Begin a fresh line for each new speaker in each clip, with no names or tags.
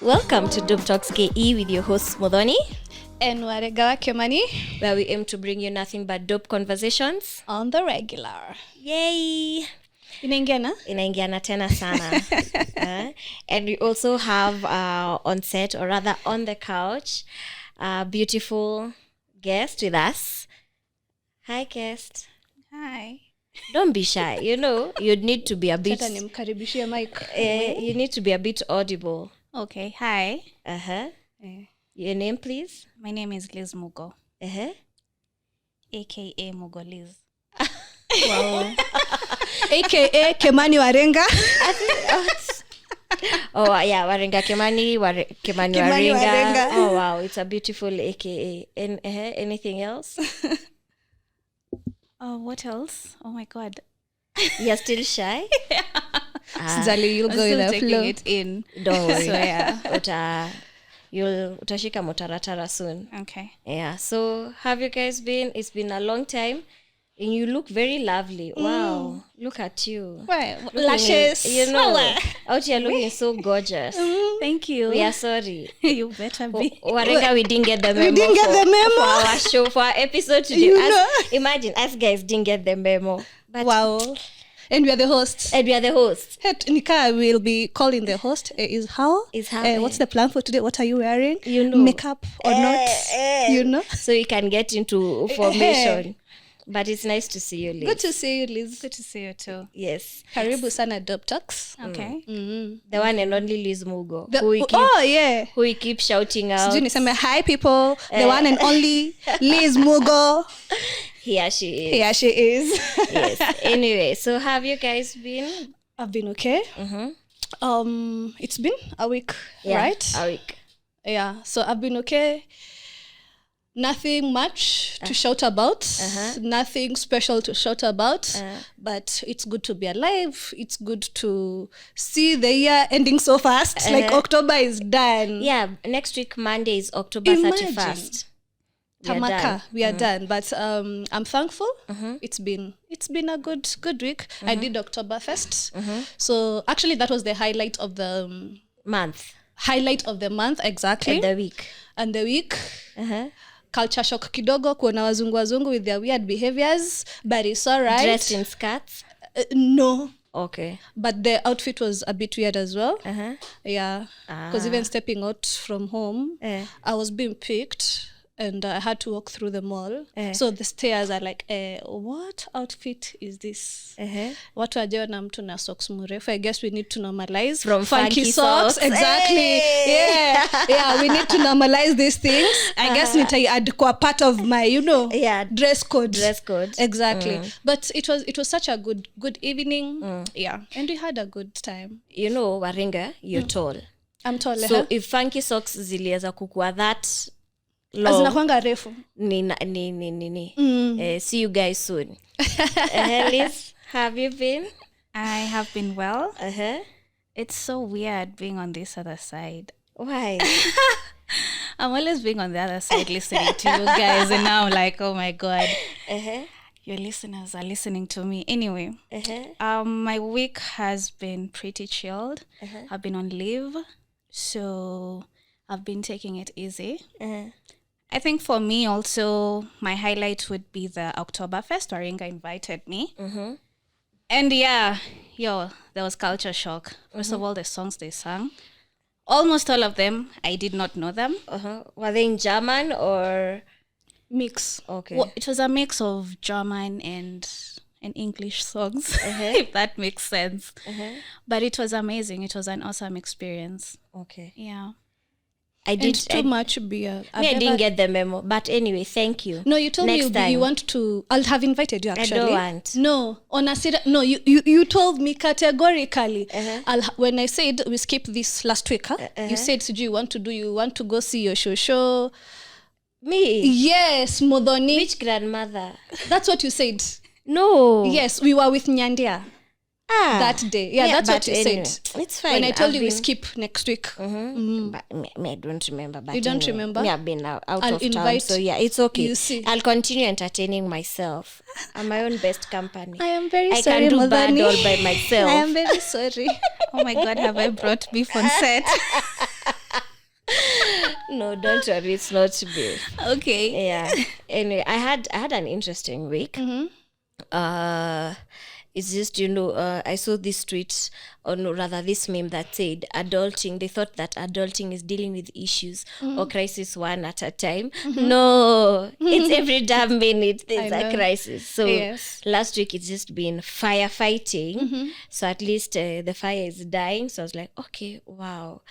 Welcome to Dope Talks KE with your hosts Modoni
and Waregawa Kemani,
where we aim to bring you nothing but dope conversations
on the regular.
Yay!
Inaingiana
tena sana. And we also have on set, or rather on the couch, a beautiful guest with us. Hi, guest.
Hi.
Don't be shy. You know, you'd need to be a bit... you need to be a bit audible.
Okay. Hi.
Your name, please?
My name is Lizz Mugo. AKA Mugo Lizz.
Wow.
AKA Kemani Warenga.
Oh, yeah. Warenga Kemani. Kemani Warenga. Oh, wow. It's a beautiful AKA. And anything else?
Oh, what else? Oh, my God.
You're still shy?
Zali, you'll go with the flow. It in.
Don't worry. So, yeah. Utashika motaratara soon.
Okay.
Yeah. So, have you guys been? It's been a long time. And you look very lovely. Wow. Look at you.
Well, lashes.
Out here looking so gorgeous.
Thank you.
We are sorry.
You better be.
Warenga, we didn't get the memo.
We didn't get the memo.
For our show, for our episode today. Imagine, us guys didn't get the memo.
But wow. And we are the hosts. Nika will be calling the host. Is how? What's the plan for today? What are you wearing? Makeup or not?
So you can get into formation. But it's nice to see you, Liz.
Good to see you, Liz.
Good to see you too.
Yes.
Karibu sana Dope Talks.
Okay.
The one and only Lizz Mugo. Who we keep shouting out.
Hi, people. The one and only Lizz Mugo.
Here she is. Yes. Anyway, so have you guys been?
I've been okay. It's been a week, right?
A week.
Yeah. So I've been okay. Nothing much to shout about. Nothing special to shout about. But it's good to be alive. It's good to see the year ending so fast. Like October is done.
Yeah. Next week, Monday is October 31st.
Tamaka, we are done. But I'm thankful. It's been a good week. I did Oktoberfest. So actually that was the highlight of the
month.
Exactly. And the week. Culture shock kidogo kuona wazungu with their weird behaviors, but it's all right.
Dressed in skirts?
No.
Okay.
But the outfit was a bit weird as well. Yeah. Because even stepping out from home, I was being picked and I had to walk through the mall. So the stairs are like, what outfit is this? Watu wajeona mtu na socks mrefu. I guess we need to normalize.
From funky socks.
Exactly. Yeah, we need to normalize these things. I guess nita kwa part of my, dress code. Exactly. But it was such a good evening. Yeah. And we had a good time.
Warenga, you're tall.
I'm tall.
So if funky socks ziliweza kukua that
zinakwanga refu.
See you guys soon. Liz, have you been?
I have been well. It's so weird being on this other side.
Why?
I'm always being on the other side listening to you guys, and now I'm like, oh my God. Your listeners are listening to me. Anyway, my week has been pretty chilled. I've been on leave, so I've been taking it easy. I think for me also, my highlight would be the Oktoberfest. Warenga invited me. And there was culture shock. First of all, the songs they sang, almost all of them, I did not know them.
Were they in German or?
Mix.
Okay.
Well, it was a mix of German and English songs, if that makes sense. But it was amazing. It was an awesome experience.
Okay.
Yeah.
I did too much beer.
I didn't get the memo, but anyway, thank you.
No, you told me you want to. I'll have invited you actually.
I don't want.
No, on a serious. No, you told me categorically. When I said we skip this last week, you said, you want to go see your show.
Me?
Yes, Modoni.
Which grandmother?
That's what you said.
No.
Yes, we were with Nyandia. That day. Yeah, that's what you said.
It's fine.
When I told you we skip next week.
But I don't remember. But
you don't remember?
Yeah, I've been out of town. So yeah, it's okay.
You see.
I'll continue entertaining myself. I'm my own best company.
I am very sorry,
I can do bad all by myself.
I am very sorry.
Oh my God, have I brought beef on set?
don't worry, it's not big.
Okay.
Yeah. Anyway, I had an interesting week. It's just, I saw this tweet, or no, rather this meme that said adulting. They thought that adulting is dealing with issues or crisis one at a time. No, it's every damn minute there's a crisis. So last week it's just been firefighting. So at least the fire is dying. So I was like, okay, wow,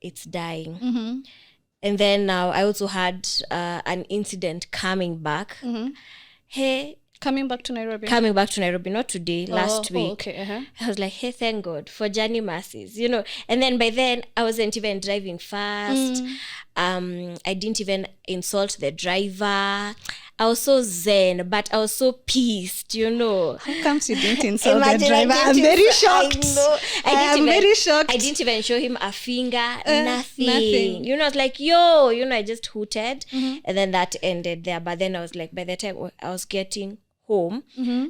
it's dying. And then now I also had an incident coming back. Hey,
Coming back to Nairobi,
not today, last week.
Okay.
I was like, hey, thank God for journey mercies, And then by then, I wasn't even driving fast. I didn't even insult the driver. I was so zen, but I was so pissed,
How comes you didn't insult the driver? I'm very shocked. I'm very shocked.
I didn't even show him a finger, nothing. I was like, yo, I just hooted. And then that ended there. But then I was like, by the time I was getting home,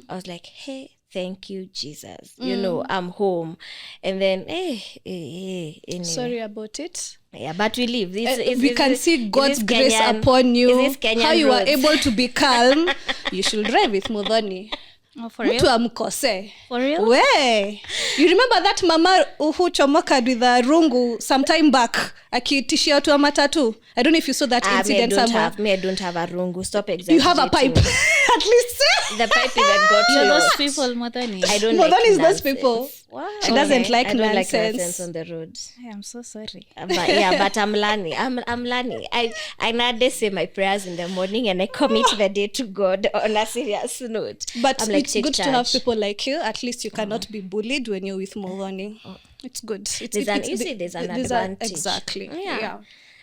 I was like, hey, thank you, Jesus. I'm home. And then, anyway.
Sorry about it.
Yeah, but we live.
We can see God's grace upon you. How you are able to be calm. You should drive with Muthoni.
Oh, for real?
Mtu amkose.
For real?
Way. You remember that mama who chomoka with the rungu some time back? Akitishia watu wa matatu. I don't know if you saw that incident somewhere.
I don't have a rungu. Stop exaggerating.
You have a pipe. At least.
The pipe that got
You're
lost.
those people, Muthoni.
I don't
Muthoni
like
is
nonsense.
those people.
Wow.
She doesn't like
I don't
nonsense.
like nonsense on the road.
I am so sorry.
But I'm learning. I'm learning. I nowadays say my prayers in the morning and I commit the day to God on a serious note.
But
I'm like,
it's good to have people like you. At least you cannot be bullied when you're with Muthoni. It's good.
There's an advantage.
Exactly.
Yeah.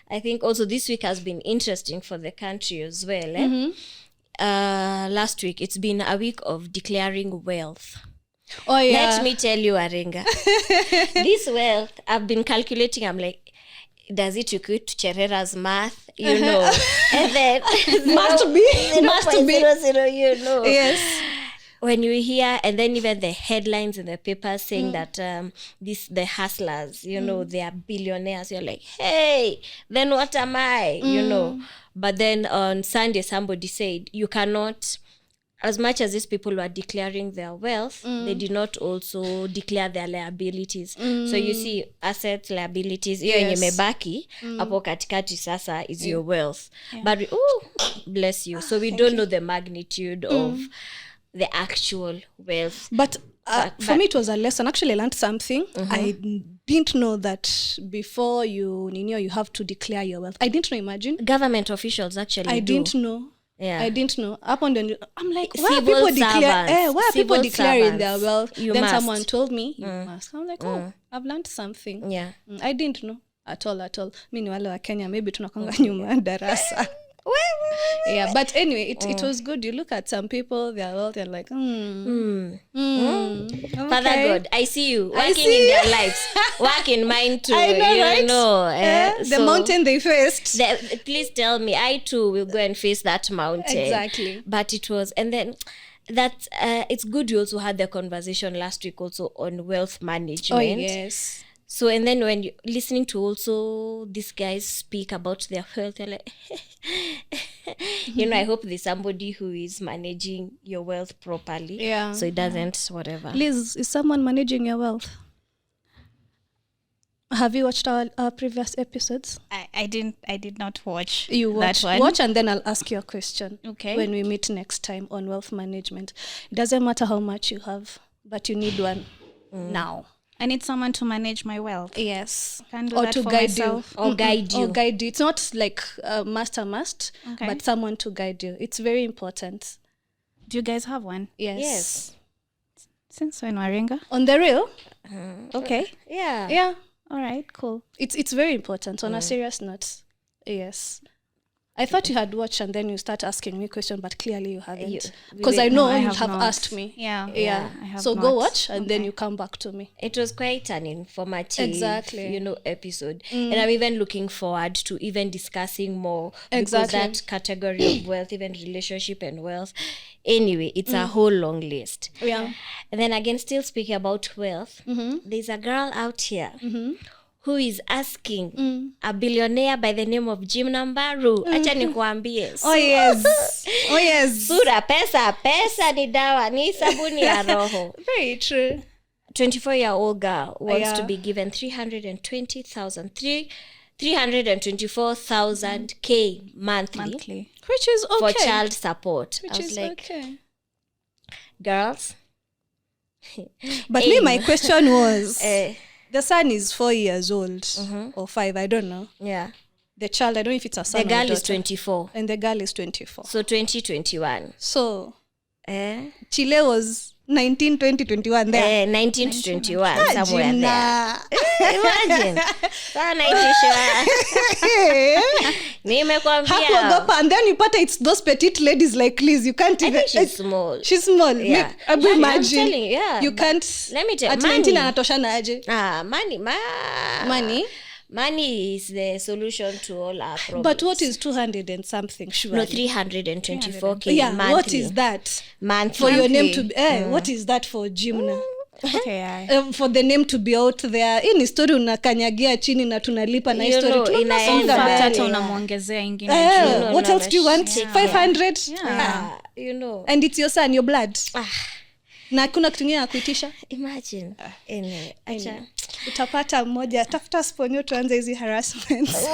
I think also this week has been interesting for the country as well. Last week, it's been a week of declaring wealth.
Oh, yeah.
Let me tell you, Aringa. This wealth, I've been calculating. I'm like, does it equate to Cherera's math? And then
Must be.
0.00,
Yes.
When you hear, and then even the headlines in the papers saying that the hustlers, they are billionaires, you're like, hey, then what am I? But then on Sunday, somebody said, you cannot, as much as these people were declaring their wealth, they did not also declare their liabilities. So you see, assets, liabilities, hiyo yenye mebaki, hapo katikati sasa is your wealth. But, bless you. So we don't know the magnitude of the actual wealth.
But for me, it was a lesson. Actually, I learned something. I didn't know that before you have to declare your wealth. I didn't know, imagine.
Government officials actually
I didn't know.
Yeah.
I didn't know. Up on the, I'm like, why are
Civil
people declaring
servants.
their wealth?
You
then
must.
someone told me, you must. I'm like, I've learned something.
Yeah.
I didn't know at all. Mi ni wale wa Kenya, maybe tunakwanga nyuma ya darasa. Yeah, but anyway, it was good. You look at some people, their wealth, and like,
Father
okay.
God, I see you working in their lives, work in mine too.
I know, right? The
so
mountain they faced.
Please tell me, I too will go and face that mountain.
Exactly.
But it was, and then that it's good you also had the conversation last week also on wealth management.
Oh, yes.
So, and then when you're listening to also these guys speak about their health, you're like, I hope there's somebody who is managing your wealth properly.
Yeah.
So it doesn't, whatever.
Liz, is someone managing your wealth? Have you watched our previous episodes?
I did not watch
that one. Watch and then I'll ask you a question.
Okay.
When we meet next time on wealth management. It doesn't matter how much you have, but you need one now.
I need someone to manage my wealth.
Yes.
Can do
or
that
to
for
guide
myself.
you.
Or guide you.
Or guide you. It's not like a master must,
Okay.
but someone to guide you. It's very important.
Do you guys have one?
Yes.
Since when, Waringa?
On the real?
Okay.
Yeah.
Yeah.
All right, cool.
It's very important. On a serious note. Yes. I thought you had watched and then you start asking me questions, but clearly you haven't. Because I know you'd have asked me.
Yeah.
Yeah.
I have
So
not.
go watch and then you come back to me.
It was quite an informative,
Exactly.
episode. And I'm even looking forward to even discussing more.
Exactly.
Because that category of wealth, even relationship and wealth, anyway, it's a whole long list.
Yeah.
And then again, still speaking about wealth, there's a girl out here who is asking a billionaire by the name of Jim Nambaru. Acha nikuambie.
Oh yes.
Sura pesa ni dawa, ni sabuni ya roho.
Very true.
24-year-old girl wants to be given 324,000 K monthly.
Which is okay.
For child support.
Which
I was
is
like,
okay.
Girls.
But me, my question was, the son is 4 years old or 5, I don't know.
Yeah.
The child, I don't know if it's a son
the girl
or daughter.
is 24.
And the girl is 24.
So 2021.
So Chile was 19, 20, 21 there.
19 to 21, somewhere
Gina.
there. Imagine.
Hakuogopa, and then you put it's those petite ladies like Liz. You can't even.
She's small.
She's small.
Yeah.
Imagine.
I'm telling you, yeah.
You can't.
Let me tell you.
At 19 anatoshana aje.
Money is the solution to all our problems.
But what is 200 and something? Surely?
No, 324K
yeah,
monthly.
What is that?
Monthly.
For your name to be, what is that for Jimna?
Okay,
for the name to be out there. Hii ni story unakanyagia chini na tunalipa na story tunasonga mbele.
Unamwongezea ingine.
What else do you want? 500?
Yeah. You know.
And it's your son, your blood. Na kuna kitu ngine kuitisha.
Imagine. Acha.
Utapata mmoja, tafuta sponyo tuanze hizi harassments.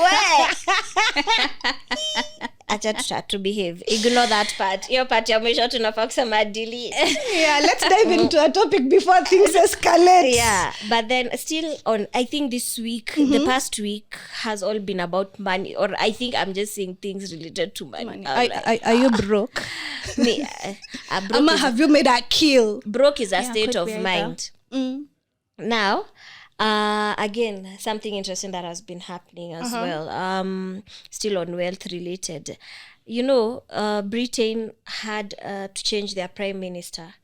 Acha to behave. Ignore that part. Your part ya mwisho tunafaa kusema delete.
Yeah, let's dive into a topic before things escalate.
Yeah, but then still on, I think this week, the past week has all been about money, or I think I'm just saying things related to money.
Are you broke?
Me, broke
Ama have you made a kill?
Broke is a state of mind. Now, again, something interesting that has been happening as well, still on wealth related. You know, Britain had to change their prime minister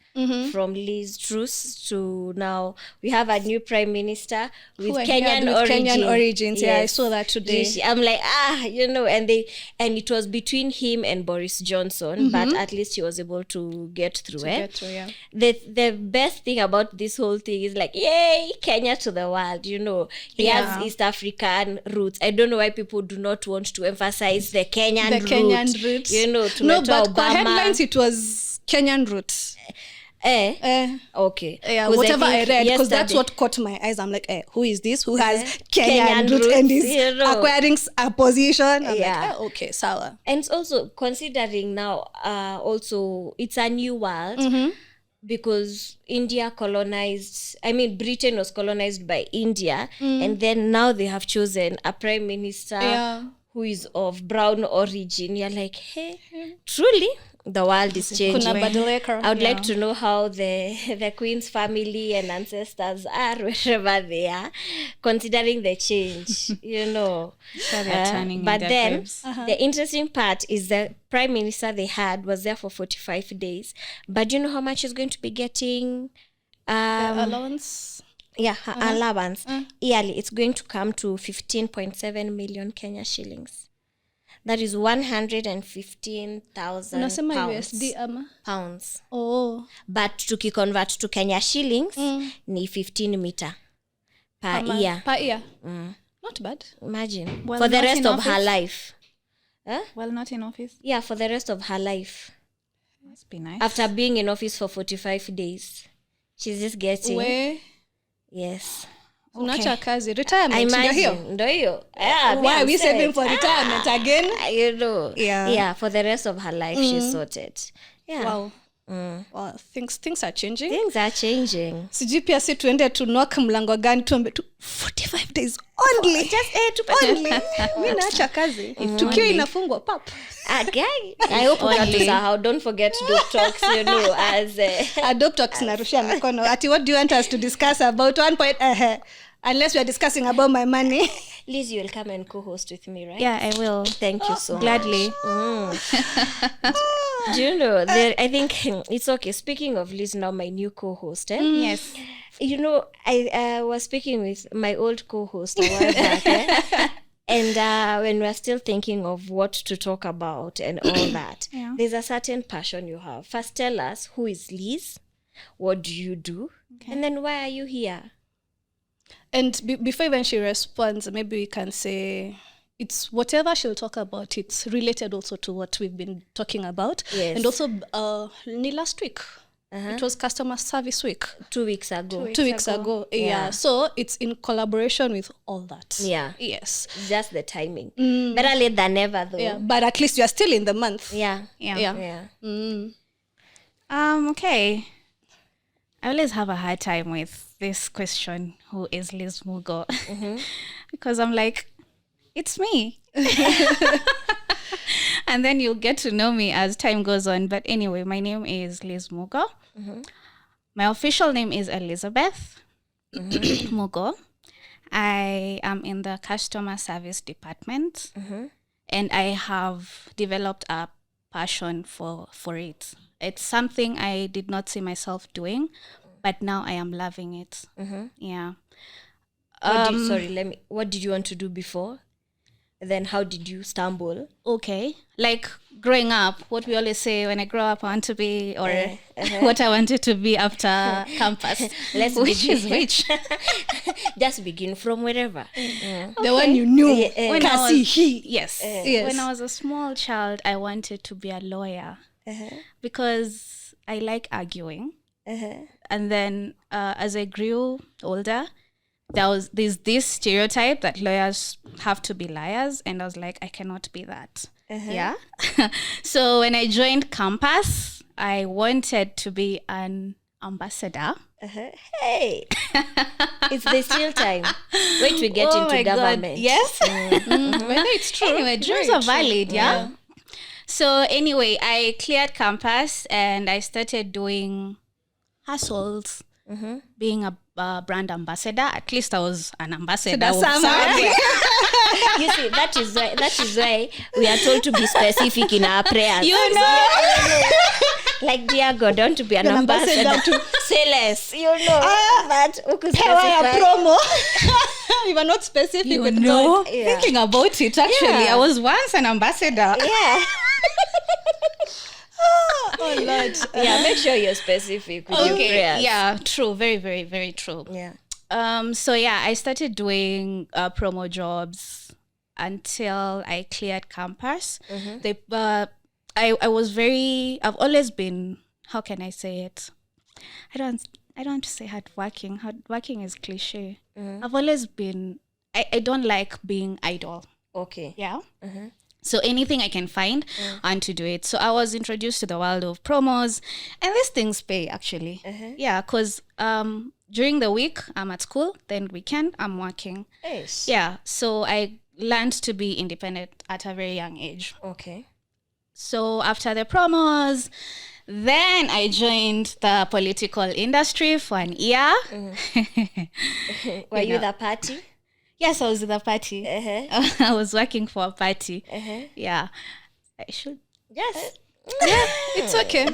from Liz Truss to now we have a new prime minister with Kenyan origins.
Yeah, I saw that today.
I'm like, you know, and it was between him and Boris Johnson, but at least he was able to get through it. The best thing about this whole thing is like, yay, Kenya to the world, you know. He has East African roots. I don't know why people do not want to emphasize the Kenyan roots. You know,
no, but Obama. For headlines it was Kenyan roots.
Okay.
Yeah, whatever I read, because that's what caught my eyes. I'm like, who is this? Who has Kenyan roots and is acquiring a position? I'm like, okay, sour.
And it's also considering now, also it's a new world because Britain was colonized by India, and then now they have chosen a prime minister who is of brown origin. You're like, hey, truly? The world is changing. I would like to know how the Queen's family and ancestors are wherever they are, considering the change, you know. But then, the interesting part is the prime minister they had was there for 45 days. But do you know how much he's going to be getting?
Allowance?
Yeah, allowance. Yearly, it's going to come to 15.7 million Kenya shillings. That is 115,000
Unasema
pounds.
USD ama?
Pounds.
Oh.
But convert to Kenya shillings, ni 15 meter per year.
Per year? Not bad.
Imagine. For the rest of her life.
Well, not in office?
Yeah, for the rest of her life.
Must be nice.
After being in office for 45 days. She's just getting...
Where?
Yes.
Unacha kazi. Retirement.
Ndo hiyo.
Why are we saving for retirement again?
You know. Yeah, for the rest of her life, she's sorted. Yeah.
Wow. Well, things are changing.
Things are changing.
Sijui pia si tuende tu knock mlango gani tuombe tu 45 days only.
Just
only. Mimi naacha kazi. Tukio inafungwa pap.
Okay. I hope unatusahau. Don't forget Dope Talks, you know, as
Dope Talks narushia mikono. Ati what do you want us to discuss about 1 point unless we are discussing about my money.
Liz, you will come and co-host with me, right?
Yeah, I will.
Thank you so
gladly.
much. Do you know, I think it's okay. Speaking of Liz, now my new co-host.
Yes.
You know, I was speaking with my old co-host a while back. And when we're still thinking of what to talk about and all that, there's a certain passion you have. First, tell us, who is Liz? What do you do? Okay. And then why are you here?
And before even she responds, maybe we can say it's whatever she'll talk about, it's related also to what we've been talking about.
Yes.
And also last week, it was customer service week.
2 weeks ago.
2 weeks ago. Yeah. So it's in collaboration with all that.
Yeah.
Yes.
Just the timing. Better late than never, though.
Yeah. But at least you are still in the month.
Yeah.
Yeah.
Okay. I always have a hard time with this question, who is Lizz Mugo? Because I'm like, it's me. And then you'll get to know me as time goes on. But anyway, my name is Lizz Mugo. My official name is Elizabeth Mugo. I am in the customer service department. And I have developed a passion for it. It's something I did not see myself doing, but now I am loving it. Yeah.
What did you want to do before? Then how did you stumble?
Okay. Like growing up, what we always say, when I grow up, I want to be, or what I wanted to be after campus. Which is which?
Just begin from wherever.
The one you knew.
Yes. When I was a small child, I wanted to be a lawyer because I like arguing. And then as I grew older, there's this stereotype that lawyers have to be liars, and I was like, I cannot be that. Yeah. So when I joined campus, I wanted to be an ambassador.
Hey, it's the still time. Wait, we get into government.
God. Yes.
Whether it's true.
Anyway, dreams are valid. Yeah. So anyway, I cleared campus and I started doing hustles. Being a brand ambassador. At least I was an ambassador.
So that's
You see, that is why we are told to be specific in our prayers.
You know.
Like, dear God, don't be an ambassador to say less. You know. But
promo. You were not specific.
You
with
know.
God.
Thinking about it, actually, I was once an ambassador.
Yeah.
Oh Lord.
Yeah, make sure you're specific with your prayers.
Yeah, true. Very, very, very true.
Yeah.
So yeah, I started doing promo jobs until I cleared campus. I was I've always been, how can I say it? I don't want to say hardworking. Hardworking is cliche. I've always been, I don't like being idle.
Okay.
Yeah. So anything I can find, I want to do it. So I was introduced to the world of promos, and these things pay actually. Yeah, because during the week I'm at school, then weekend I'm working.
Yes.
Yeah, so I learned to be independent at a very young age.
Okay.
So after the promos, then I joined the political industry for an year.
Were you the party?
Yes, I was in the party. I was working for a party. Yeah. I should.
Yes.
Yeah, it's okay.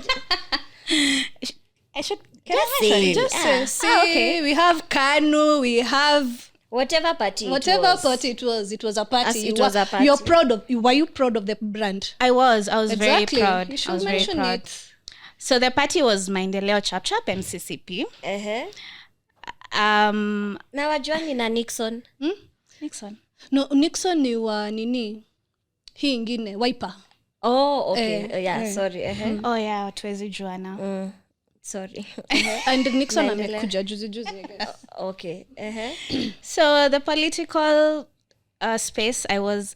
I should.
Just say.
Just say.
Okay.
We have Kanu. We have
whatever party it
was. It was a party.
It was a party.
You're proud of. Were you proud of the brand?
I was very
Exactly.
proud.
You should
I was very
mention
proud.
it.
So the party was Maendeleo Chap Chap MCCP.
Na wajuani na Nixon.
Nixon.
No, Nixon ni wa nini? Hii ingine Wiper.
Oh, okay. Yeah, sorry.
Oh yeah, tuwezi juana.
Sorry.
And Nixon
Maendeleo.
amekuja juzi I guess.
Okay.
So the political space, I was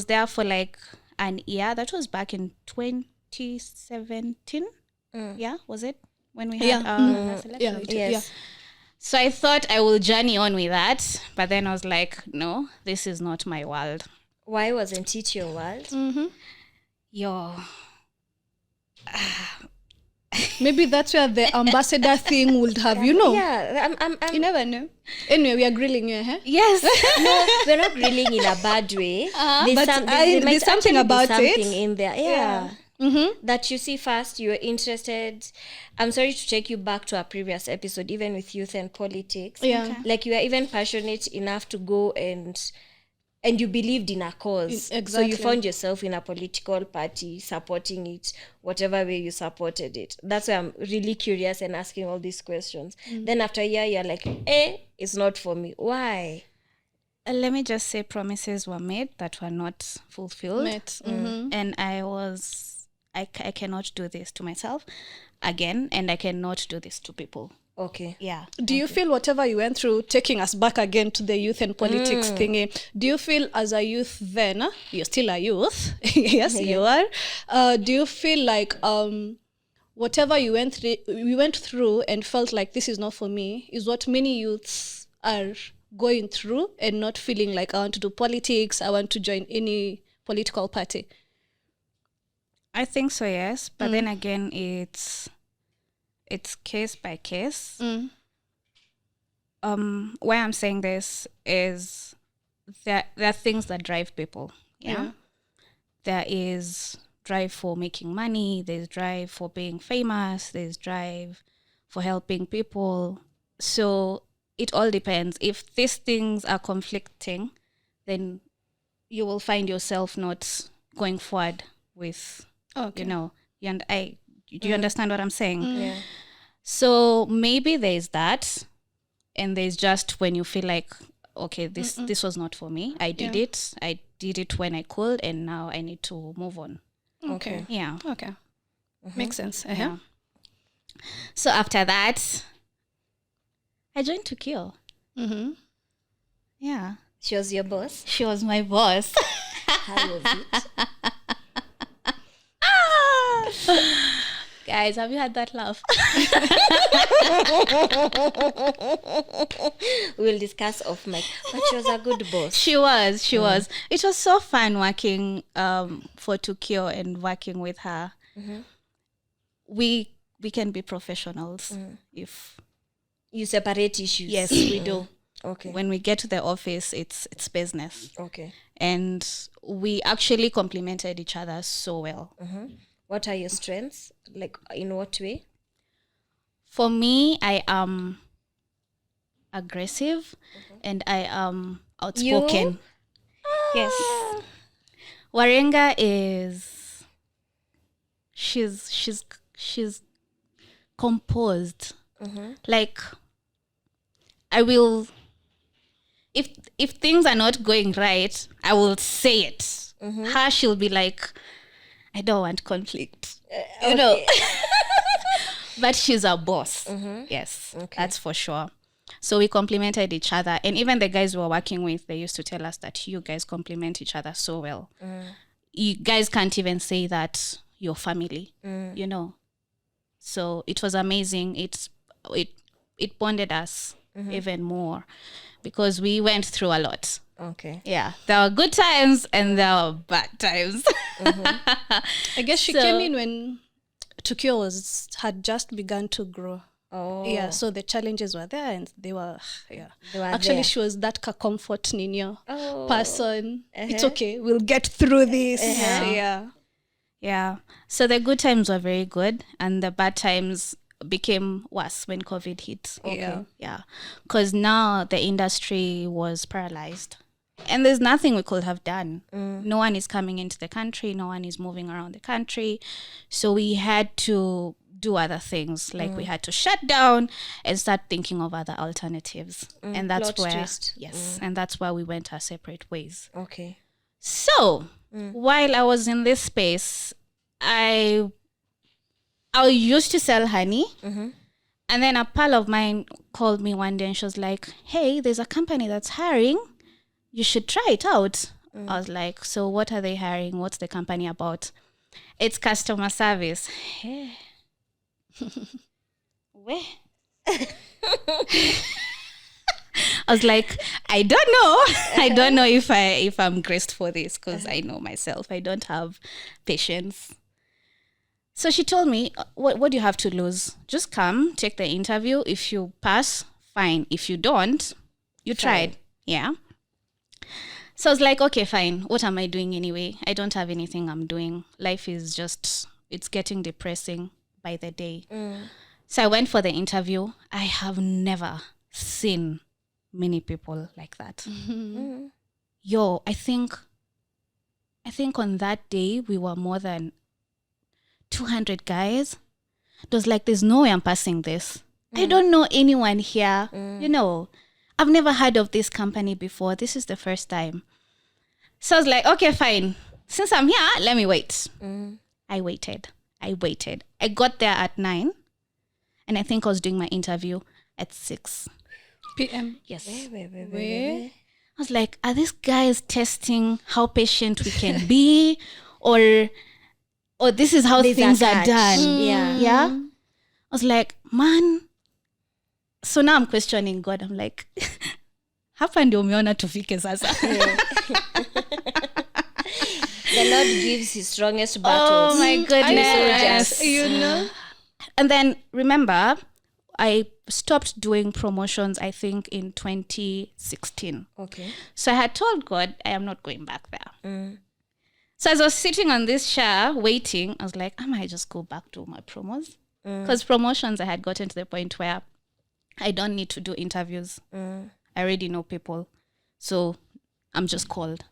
there for like an year. That was back in 2017. Yeah, was it when we had
Yeah,
Yes.
So I thought I will journey on with that, but then I was like, no, this is not my world.
Why wasn't it your world?
Yo.
Maybe that's where the ambassador thing would have, you know.
Yeah,
You never know. Anyway, we are grilling you, huh?
Yes.
No, we're not grilling in a bad way.
But there's something about
something
it.
in there. Yeah. That you see first, you're interested. I'm sorry to take you back to our previous episode, even with youth and politics.
Yeah.
Like you are even passionate enough to go and and you believed in a cause. So
Exactly.
you found yourself in a political party supporting it, whatever way you supported it. That's why I'm really curious and asking all these questions. Then after a year, you're like, it's not for me. Why?
Let me just say promises were made that were not fulfilled. And I cannot do this to myself again, and I cannot do this to people.
Okay.
Yeah.
Do you feel whatever you went through, taking us back again to the youth and politics thingy, do you feel as a youth then, you're still a youth, yes, you are, do you feel like whatever you went through and felt like this is not for me is what many youths are going through, and not feeling like I want to do politics, I want to join any political party?
I think so, yes. But then again, it's case by case. Why I'm saying this is there are things that drive people. Yeah. There is drive for making money, there's drive for being famous, there's drive for helping people. So it all depends. If these things are conflicting, then you will find yourself not going forward with,
Okay.
do you understand what I'm saying?
Yeah.
So maybe there's that, and there's just when you feel like, okay, this was not for me. I did it. I did it when I could, and now I need to move on.
Okay.
Yeah.
Okay. Makes sense.
Yeah. So after that, I joined TTKE. Yeah.
She was your boss?
She was my boss.
How was it?
Guys, have you had that laugh?
We'll discuss off mic. But she was a good boss.
She was. It was so fun working for TTKE and working with her. We can be professionals if
You separate issues.
yes, we do.
Okay.
When we get to the office, it's business.
Okay.
And we actually complemented each other so well.
What are your strengths? Like, in what way?
For me, I am aggressive and I am outspoken. Yes. Warenga is she's composed. Like, I will, if things are not going right, I will say it. Her, she'll be like, I don't want conflict. You know. But she's a boss. Yes, that's for sure. So we complemented each other. And even the guys we were working with, they used to tell us that you guys complement each other so well. You guys can't even say that you're family, you know. So it was amazing. It bonded us even more because we went through a lot.
Okay.
Yeah, there were good times and there were bad times.
I guess she came in when TTKE had just begun to grow.
Oh.
Yeah, so the challenges were there and they were
They were
Actually,
there.
she was that comfort Nino person. It's okay. We'll get through this.
Yeah. So the good times were very good and the bad times became worse when COVID hit.
Okay.
Yeah. Because now the industry was paralyzed. And there's nothing we could have done. No one is coming into the country. No one is moving around the country. So we had to do other things. Like we had to shut down and start thinking of other alternatives. And that's
Plot
where,
twist.
and that's where we went our separate ways.
Okay.
So while I was in this space, I used to sell honey. And then a pal of mine called me one day and she was like, hey, there's a company that's hiring. You should try it out. I was like, so what are they hiring? What's the company about? It's customer service. Hey. Where? I was like, I don't know. I don't know if I'm graced for this because I know myself. I don't have patience. So she told me, what do you have to lose? Just come, take the interview. If you pass, fine. If you don't, you tried. Yeah. So I was like, okay, fine. What am I doing anyway? I don't have anything I'm doing. Life is just, it's getting depressing by the day. So I went for the interview. I have never seen many people like that. I think on that day we were more than 200 guys. It was like, there's no way I'm passing this. I don't know anyone here. I've never heard of this company before. This is the first time. So I was like, okay, fine. Since I'm here, let me wait. I waited. I got there at 9. And I think I was doing my interview at 6
p.m.
Yes.
Where?
I was like, are these guys testing how patient we can be? Or this is how things are done? Yeah. I was like, man. So now I'm questioning God. I'm like, hapa ndio umeona tufike sasa.
The Lord gives his strongest battles.
Oh my goodness. And then remember, I stopped doing promotions, I think, in 2016.
Okay.
So I had told God, I am not going back there. So as I was sitting on this chair waiting, I was like, I might just go back to my promos. Because promotions, I had gotten to the point where I don't need to do interviews. I already know people. So I'm just called.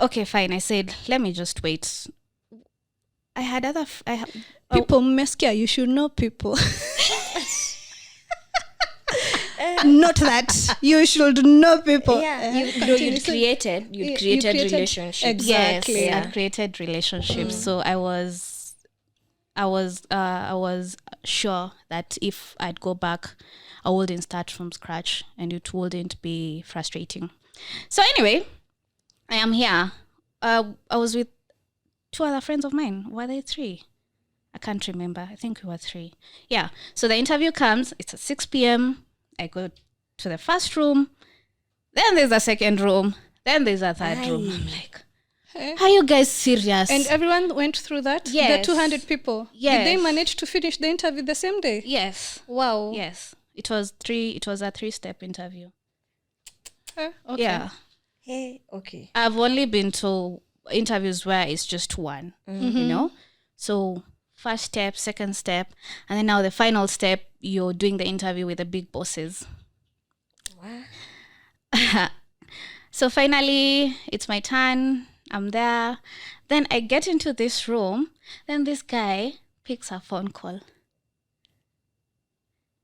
Okay, fine. I said, let me just wait. I had other...
People, Meskia, you should know people. Not that. You should know people.
Yeah. You'd created relationships.
Yes,
Exactly.
I created relationships. So I was sure that if I'd go back, I wouldn't start from scratch and it wouldn't be frustrating. So anyway, I am here. I was with 2 other friends of mine. Were they 3? I can't remember. I think we were 3. Yeah. So the interview comes. It's at 6 p.m. I go to the first room. Then there's a second room. Then there's a third room. I'm like, are you guys serious?
And everyone went through that?
Yes.
The 200 people?
Yes.
Did they manage to finish the interview the same day?
Yes.
Wow.
Yes. It was a 3-step interview.
Okay.
Yeah.
Hey, okay.
I've only been to interviews where it's just one, So first step, second step, and then now the final step, you're doing the interview with the big bosses.
Wow.
So finally, it's my turn. I'm there. Then I get into this room. Then this guy picks a phone call.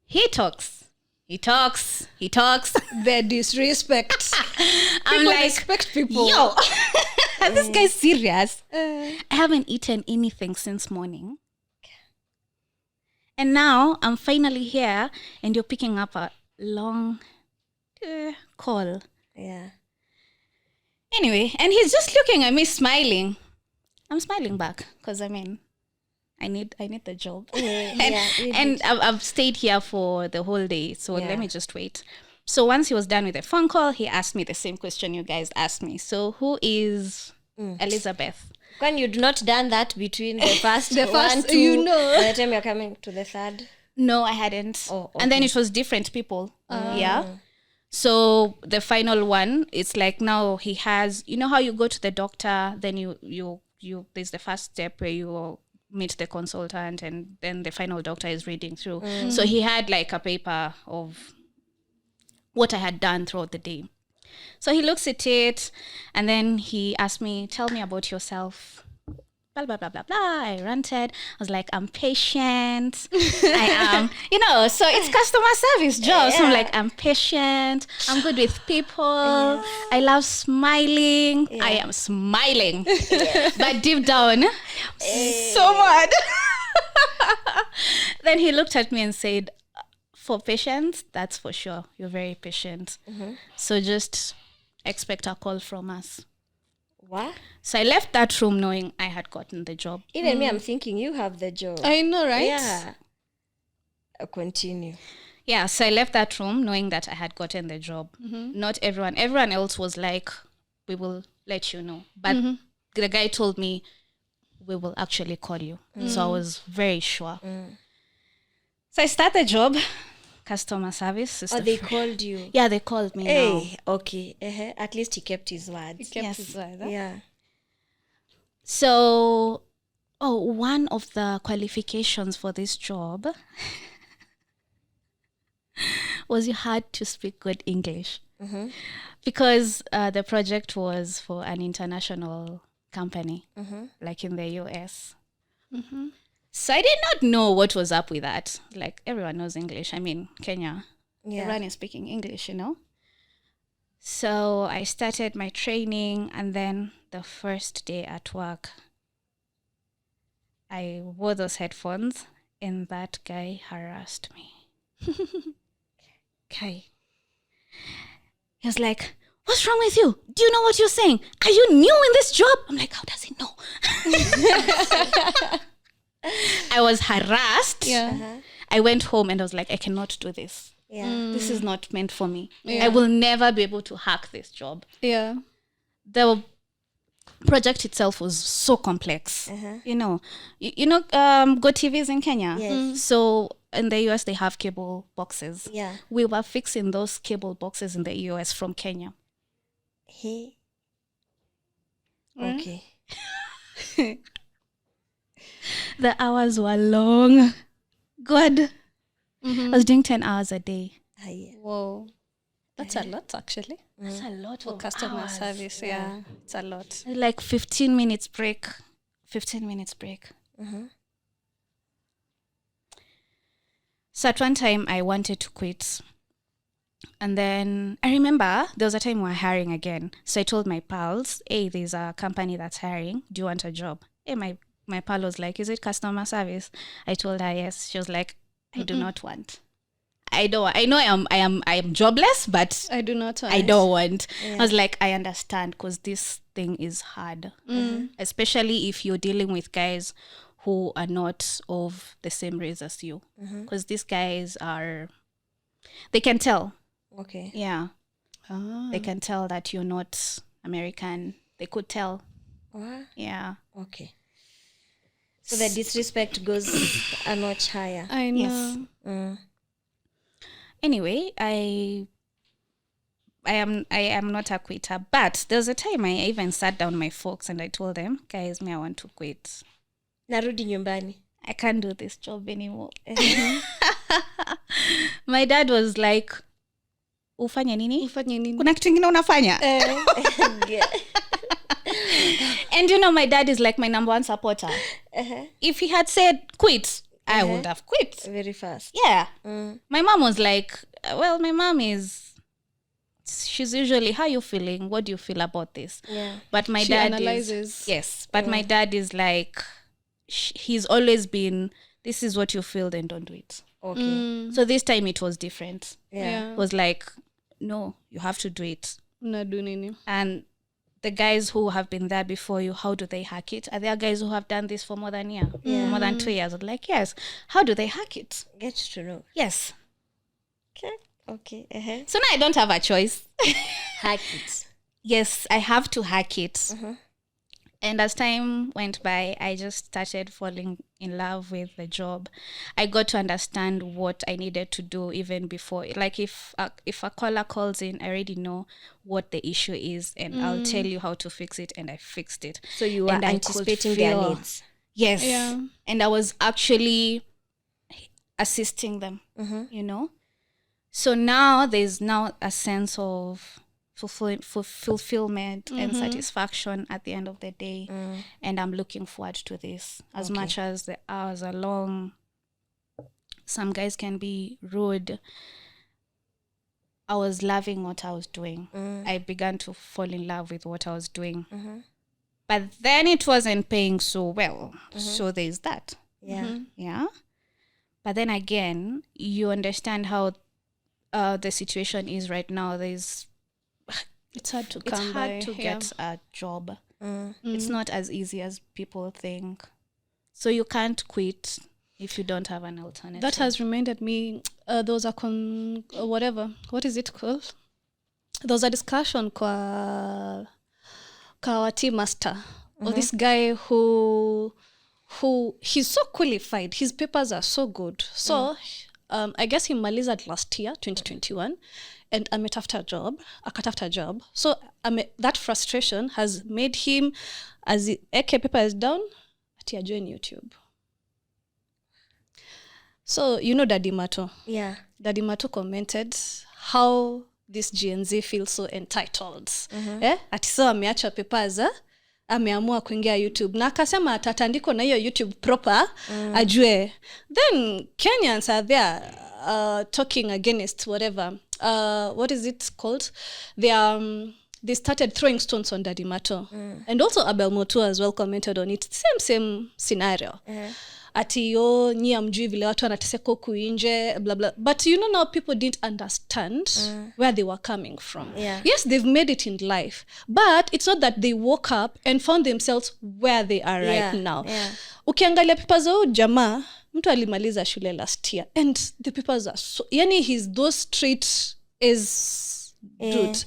He talks.
The disrespect.
I'm
People
like,
respect people.
yo, are this guy serious? I haven't eaten anything since morning. And now I'm finally here and you're picking up a long call.
Yeah.
Anyway, and he's just looking at me smiling. I'm smiling back because I need the job. And I've stayed here for the whole day, so let me just wait. So once he was done with the phone call, he asked me the same question you guys asked me. So who is Elizabeth?
When you'd not done that between the first,
The first,
1, 2,
you know.
by the time you're coming to the third.
No, I hadn't.
Oh, okay.
And then it was different people. Yeah. So the final one, it's like now he has, you know how you go to the doctor, then you there's the first step where you meet the consultant and then the final doctor is reading through. So he had like a paper of what I had done throughout the day. So he looks at it and then he asked me, tell me about yourself. Blah, blah, blah, blah, blah. I ranted. I was like, I'm patient. I am, so it's customer service job. So I'm like, I'm patient. I'm good with people. I love smiling. I am smiling. But deep down, so mad. Then he looked at me and said, for patience, that's for sure. You're very patient. So just expect a call from us.
What?
So I left that room knowing I had gotten the job.
Even me, I'm thinking you have the job.
I know, right?
Yeah. Continue.
Yeah, so I left that room knowing that I had gotten the job. Not everyone else was like, we will let you know. But the guy told me, we will actually call you. So I was very sure. So I started the job, customer service.
They called you.
Yeah, they called me now.
Okay. At least he kept his words.
He kept his word. Huh?
Yeah.
So, one of the qualifications for this job was you had to speak good English. because the project was for an international company, like in the US. So I did not know what was up with that. Like, everyone knows English. I mean, Kenya, everyone is speaking English, you know. So I started my training, and then the first day at work, I wore those headphones, and that guy harassed me. Okay. He was like, "What's wrong with you? Do you know what you're saying? Are you new in this job?" I'm like, how does he know? I was harassed. I went home and I was like, I cannot do this. This is not meant for me. I will never be able to hack this job. The project itself was so complex. You know, Go TVs in Kenya. So in the US they have cable boxes. We were fixing those cable boxes in the US from Kenya.
Okay.
The hours were long. God. I was doing 10 hours a day.
Whoa. That's a lot, actually.
That's a lot
for
of
customer
hours.
service. Yeah, it's a lot.
Like 15 minutes break. 15 minutes break. So at one time, I wanted to quit. And then I remember there was a time we were hiring again. So I told my pals, hey, there's a company that's hiring. Do you want a job? Hey, my pal was like, is it customer service? I told her yes. She was like, I do not want. I know I am jobless, but
I do not want.
I don't want. I was like, I understand, because this thing is hard. Especially if you're dealing with guys who are not of the same race as you. Because these guys they can tell.
Okay.
Yeah. They can tell that you're not American. They could tell. Yeah.
Okay. So the disrespect goes a notch higher.
I know.
Yes. Anyway, I am not a quitter, but there was a time I even sat down with my folks and I told them, guys, I want to quit.
Narudi nyumbani.
I can't do this job anymore. My dad was like, ufanye nini? Kuna kitu ingine unafanya? And my dad is like my number one supporter. If he had said quit, I would have quit
very fast.
Yeah. My mom was like, well, my mom she's usually, how you feeling? What do you feel about this? But my dad
analyzes.
Yes, but my dad is like, he's always been, this is what you feel, then don't do it.
Okay.
So this time it was different.
Yeah.
It was like, no, you have to do it.
Nadu nini.
And the guys who have been there before you, how do they hack it? Are there guys who have done this for more than a year? For more than 2 years? I'm like, yes. How do they hack it?
Get to know.
Yes.
Okay.
So now I don't have a choice.
Hack it.
Yes, I have to hack it. And as time went by, I just started falling in love with the job. I got to understand what I needed to do even before. Like if a caller calls in, I already know what the issue is, and I'll tell you how to fix it, and I fixed it.
So you were anticipating their needs.
Yes.
Yeah.
And I was actually assisting them, So now there's now a sense of fulfillment and satisfaction at the end of the day. And I'm looking forward to this. As much as the hours are long, some guys can be rude. I was loving what I was doing. I began to fall in love with what I was doing. But then it wasn't paying so well. So there's that. Yeah. But then again, you understand how the situation is right now.
It's hard to
get a job. It's not as easy as people think. So you can't quit if you don't have an alternative.
That has reminded me, there was what is it called? There was a discussion kwa team master of this guy who he's so qualified. His papers are so good. So I guess he malized last year, 2021. And akatafuta a job. So that frustration has made him, as the AK paper is down, ati join YouTube. So Daddy Mato.
Yeah.
Daddy Mato commented how this Gen Z feels so entitled. Ati so ameacha papers, ameamua kuingia YouTube. Na akasema atatandiko na hiyo YouTube proper, ajue. Then Kenyans are there talking against whatever. What is it called? They started throwing stones on Daddy Mato. And also Abel Motu as well commented on it. Same scenario. Ati yo nyi amjui vile watu wanateseka huku nje blah blah, but you know now people didn't understand where they were coming from. Yes, they've made it in life, but it's not that they woke up and found themselves where they are right now. Ukiangalia papers za jamaa, mtu alimaliza shule last year and the papers are so, yani those straight is dude,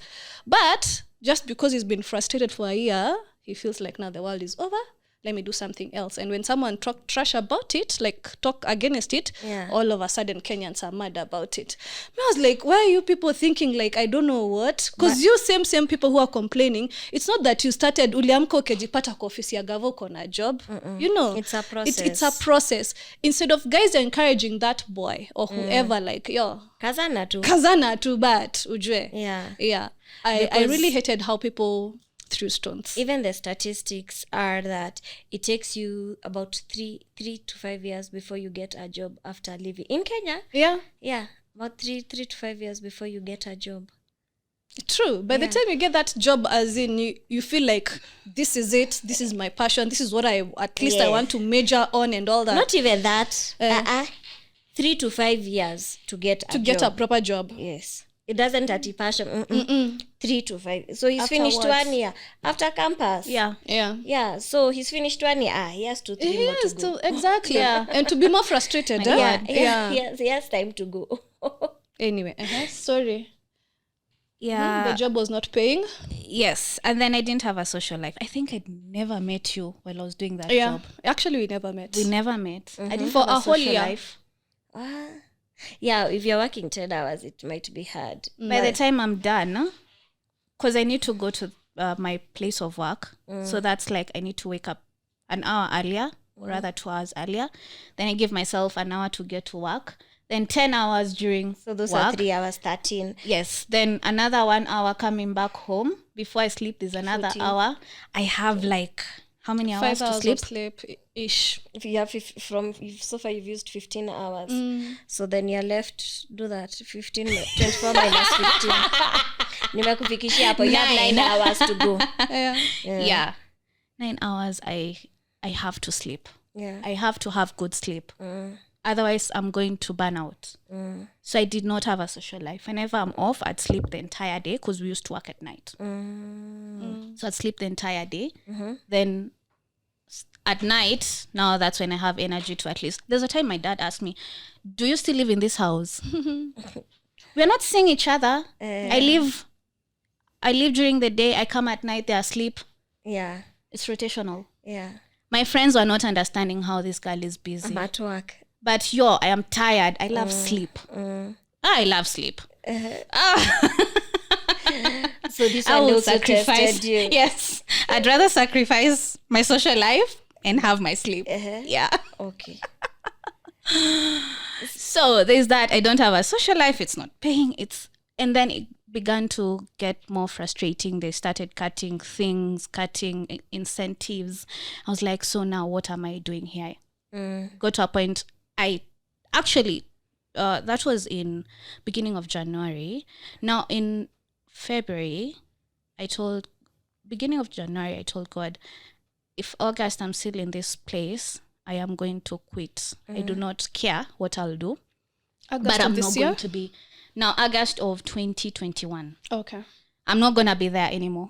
but just because he's been frustrated for a year, he feels like now the world is over, let me do something else. And when someone talk trash about it, like talk against it, all of a sudden Kenyans are mad about it. I was like, why are you people thinking like I don't know what? Because you same people who are complaining, it's not that you started uliamko ukejipata kwa ofisi ya gavo kona job. You know,
it's a process.
It's a process. Instead of guys encouraging that boy or whoever, like, yo, kazana tu, but ujue. Yeah. I really hated how people threw stones.
Even the statistics are that it takes you about 3 to 5 years before you get a job after leaving in Kenya. Yeah, about 3 to 5 years before you get a job.
True. By the time you get that job, as in you feel like this is it, this is my passion, this is what I want to major on and all that.
Not even that. 3 to 5 years to get
a proper job.
Yes. It doesn't at passion. 3 to 5. So he's finished 1 year after campus. Yeah. So he's finished 1 year. He has 2 3 more to go.
Exactly. And to be more frustrated.
He has time to go.
Anyway, sorry.
Yeah.
The job was not paying.
Yes. And then I didn't have a social life. I think I'd never met you while I was doing that job.
Actually, we never met.
I didn't
for
have
a whole
social
year.
life.
Yeah, if you're working 10 hours, it might be hard.
By the time I'm done, because I need to go to my place of work. So that's like I need to wake up an hour earlier, or rather 2 hours earlier. Then I give myself an hour to get to work. Then 10 hours during
So those
work.
are 3 hours, 13.
Yes. Then another 1 hour coming back home. Before I sleep, there's another 14 hour. I have like... How many hours
5 hours
to
sleep-ish.
If you have so far you've used 15 hours. So then you're left, do that, 24 minus 15. Nimekufikishia hapo, you have 9 hours to go.
Yeah. 9 hours I have to sleep. I have to have good sleep. Otherwise, I'm going to burn out. So I did not have a social life. Whenever I'm off, I'd sleep the entire day because we used to work at night. So I'd sleep the entire day. Then at night, now that's when I have energy to at least... There's a time my dad asked me, do you still live in this house? We're not seeing each other. I live during the day. I come at night, they're asleep.
Yeah.
It's rotational.
Yeah.
My friends were not understanding how this girl is busy.
I'm at work.
But I am tired. I love sleep. I love sleep.
So this one will sacrifice
you. Yes. I'd rather sacrifice my social life and have my sleep. Yeah.
Okay.
So there's that. I don't have a social life. It's not paying. And then it began to get more frustrating. They started cutting things, cutting incentives. I was like, so now what am I doing here? Got to a point. I actually, that was in beginning of January. Now in February, beginning of January, I told God, if August I'm still in this place, I am going to quit. I do not care what I'll do.
August of this year?
Going to be now August of 2021.
Okay.
I'm not gonna be there anymore.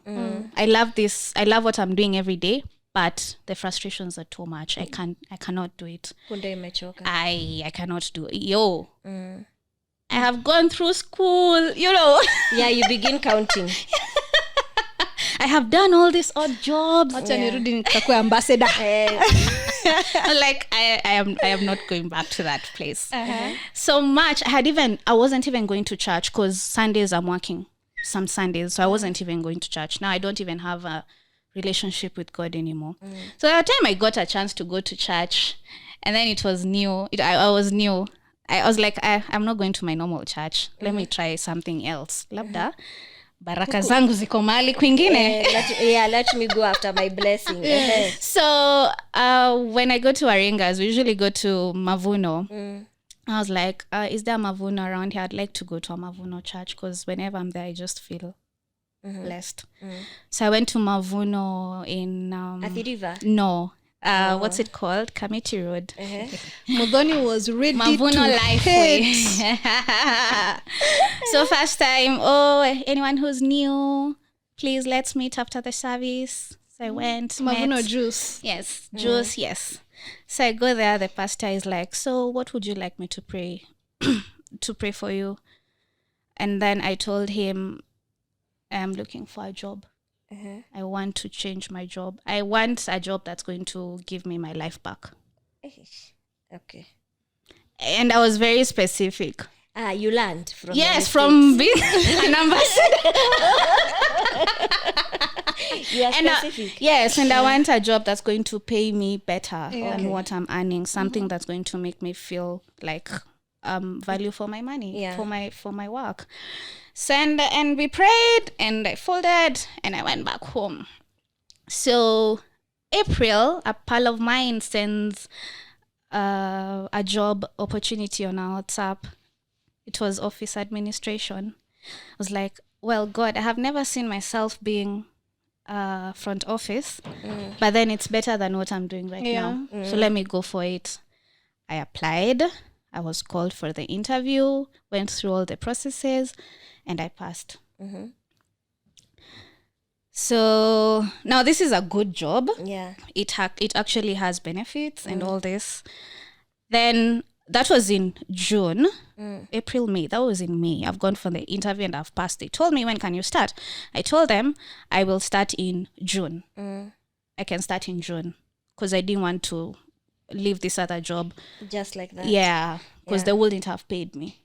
I love this. I love what I'm doing every day, but the frustrations are too much. I cannot do it. I cannot do it. I have gone through school,
Yeah, you begin counting.
I have done all these odd jobs.
Ambassador.
Like I am not going back to that place. So much. I wasn't even going to church because Sundays I'm working some Sundays, so I wasn't even going to church. Now I don't even have a relationship with God anymore. So at the time I got a chance to go to church, and then it was new. I was new. I was like, I'm not going to my normal church. Let me try something else. Labda. Baraka zangu ziko mahali kwingine.
Let me go after my blessing.
So when I go to Aringas, we usually go to Mavuno. I was like, is there a Mavuno around here? I'd like to go to a Mavuno church because whenever I'm there, I just feel blessed. So I went to Mavuno in...
Athi River?
No. What's it called? Kamiti Road.
Muthoni was ready
Mavuno
to
Lifeway. So first time, anyone who's new, please let's meet after the service. So I went.
Mavuno juice.
Yes, juice, yes. So I go there, the pastor is like, so what would you like me to pray? To pray for you? And then I told him, I'm looking for a job. I want to change my job. I want a job that's going to give me my life back.
Okay.
And I was very specific.
You learned from
from being an ambassador.
You are specific.
And I want a job that's going to pay me better than what I'm earning. Something that's going to make me feel like value for my money, for my work. So and we prayed and I folded and I went back home. So April, a pal of mine sends a job opportunity on our WhatsApp. It was office administration. I was like, well, God, I have never seen myself being front office, but then it's better than what I'm doing right now. So let me go for it. I applied. I was called for the interview, went through all the processes, and I passed. So now this is a good job.
Yeah.
It actually has benefits and all this. Then that was in June, April, May. That was in May. I've gone for the interview and I've passed. They told me, when can you start? I told them I will start in June. I can start in June because I didn't want to leave this other job.
Just like that?
Yeah, because they wouldn't have paid me.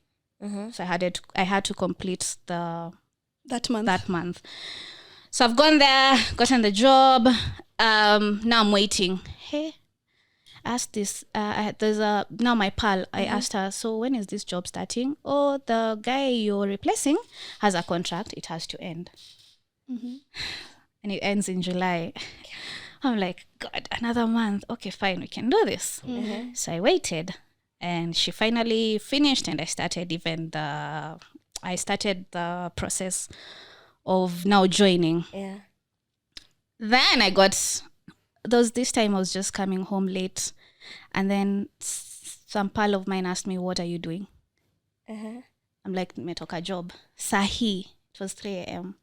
So I had to complete that month. So I've gone there, gotten the job. Now I'm waiting. Hey, asked this. There's now my pal. I asked her, so when is this job starting? Oh, the guy you're replacing has a contract. It has to end, and it ends in July. I'm like, God, another month. Okay, fine, we can do this. So I waited, and she finally finished, and I started the process of now joining.
Yeah.
Then this time I was just coming home late, and then some pal of mine asked me, what are you doing? I'm like, nimetoka job. Sahi. It was 3 a.m.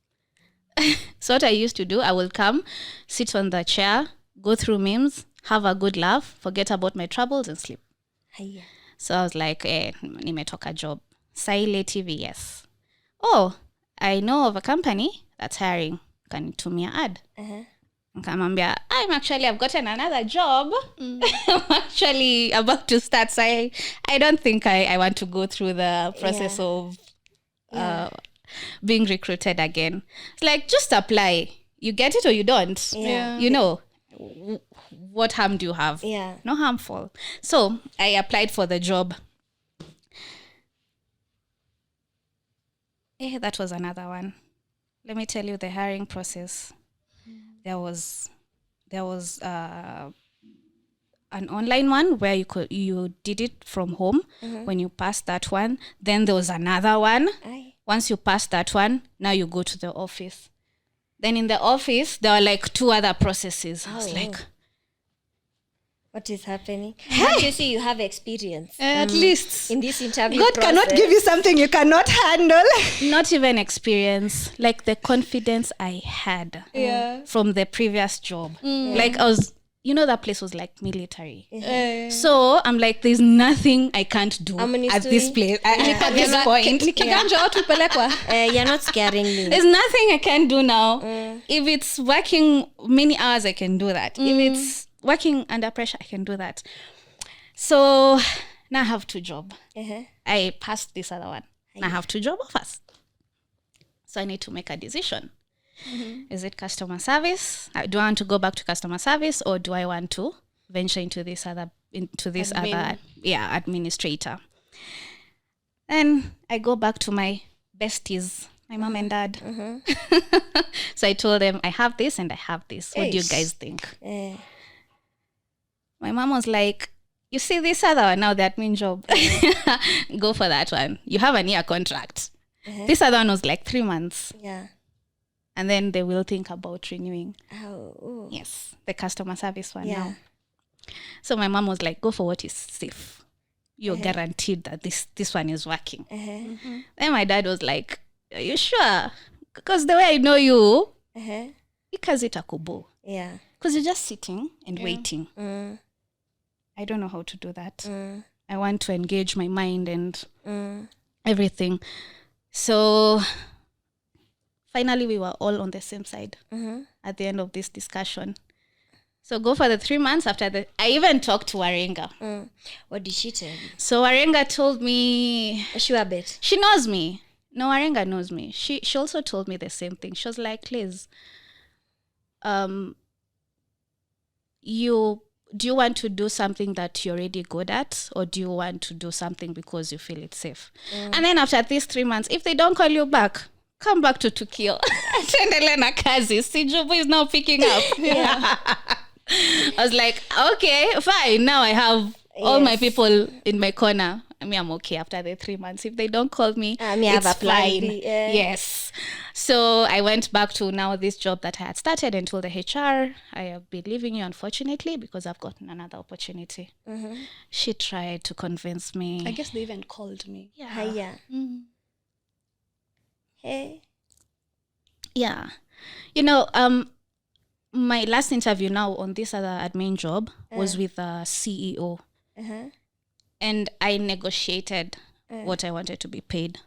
So what I used to do, I will come, sit on the chair, go through memes, have a good laugh, forget about my troubles and sleep. So I was like, nimetoka job. Saile TV, yes. Oh, I know of a company that's hiring. Can you do me an ad? Nikamwambia, I've gotten another job. I'm actually about to start. So I don't think I want to go through the process of being recruited again. It's like, just apply. You get it or you don't. You know, what harm do you have? No harmful. So I applied for the job. That was another one. Let me tell you the hiring process. There was an online one where you did it from home. When you passed that one, then there was another one. Once you passed that one, now you go to the office. Then in the office, there were like 2 other processes. I was like,
what is happening? But you see, you have experience.
At least
in this interview
God
process.
cannot give you something you cannot handle.
Not even experience, like the confidence I had from the previous job. Like I was, that place was like military. So I'm like, there's nothing I can't do at this place. At this point.
You're not scaring me.
There's nothing I can do now. If it's working many hours, I can do that. If it's working under pressure, I can do that. So now I have 2 jobs. I passed this other one. Now I have 2 job offers. So I need to make a decision. Is it customer service? Do I want to go back to customer service, or do I want to venture into this administrator? Then I go back to my besties, my mom and dad. So I told them, I have this and I have this. What do you guys think? My mom was like, you see this other one now, the admin job. Go for that one. You have a year contract. This other one was like 3 months.
Yeah.
And then they will think about renewing.
Oh.
Yes, the customer service one
Yeah.
now. So my mom was like, go for what is safe. You're guaranteed that this one is working. Then my dad was like, are you sure? Because the way I know you, because it's a kubo.
Yeah.
Because you're just sitting and waiting. I don't know how to do that. I want to engage my mind and everything. So finally, we were all on the same side at the end of this discussion. So go for the 3 months after that. I even talked to Warenga.
What did she tell you?
So Warenga told me...
Sure bet.
She knows me. No, Warenga knows me. She also told me the same thing. She was like, Liz, do you want to do something that you're already good at, or do you want to do something because you feel it's safe? And then after these 3 months, if they don't call you back, come back to Tukio. Tendele na kazi. Sijubu is now picking up. I was like, okay, fine. Now I have all my people in my corner. I mean, I'm okay after the 3 months. If they don't call me, it's fine. Yes. So I went back to now this job that I had started and told the HR, I have been leaving you, unfortunately, because I've gotten another opportunity. She tried to convince me.
I guess they even called me.
Yeah. Hey.
Yeah. You know, my last interview now on this other admin job was with a CEO. And I negotiated what I wanted to be paid.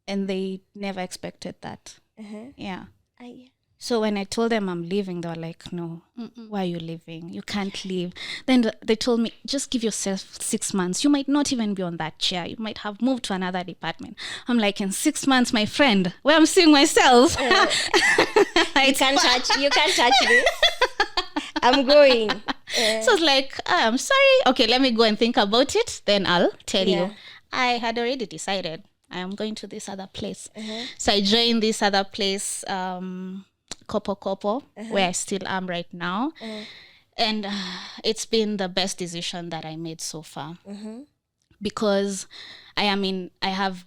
And they never expected that. Yeah. So when I told them I'm leaving, they were like, no, why are you leaving? You can't leave. Then they told me, just give yourself 6 months. You might not even be on that chair. You might have moved to another department. I'm like, in 6 months, my friend, where I'm seeing myself.
You can't touch this. I'm going.
So I was like, I'm sorry. Okay, let me go and think about it. Then I'll tell you. I had already decided I am going to this other place. So I joined this other place, Kopo, where I still am right now. And it's been the best decision that I made so far. Because I have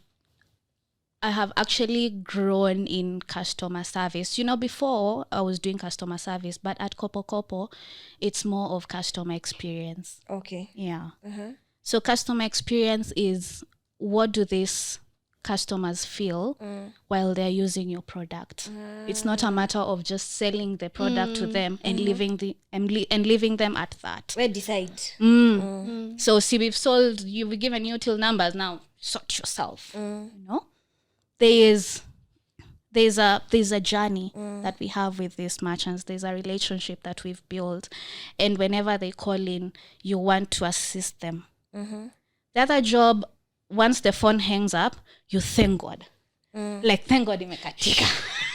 actually grown in customer service. You know, before I was doing customer service, but at Kopo, it's more of customer experience.
Okay.
Yeah. So customer experience is, what do these customers feel while they're using your product? It's not a matter of just selling the product to them and leaving them at that.
We decide.
So see, you've given you till numbers, now sort yourself. You know, there's a journey that we have with these merchants. There's a relationship that we've built, and whenever they call in, you want to assist them. The other job, once the phone hangs up, you thank God. Like, thank God imekatika.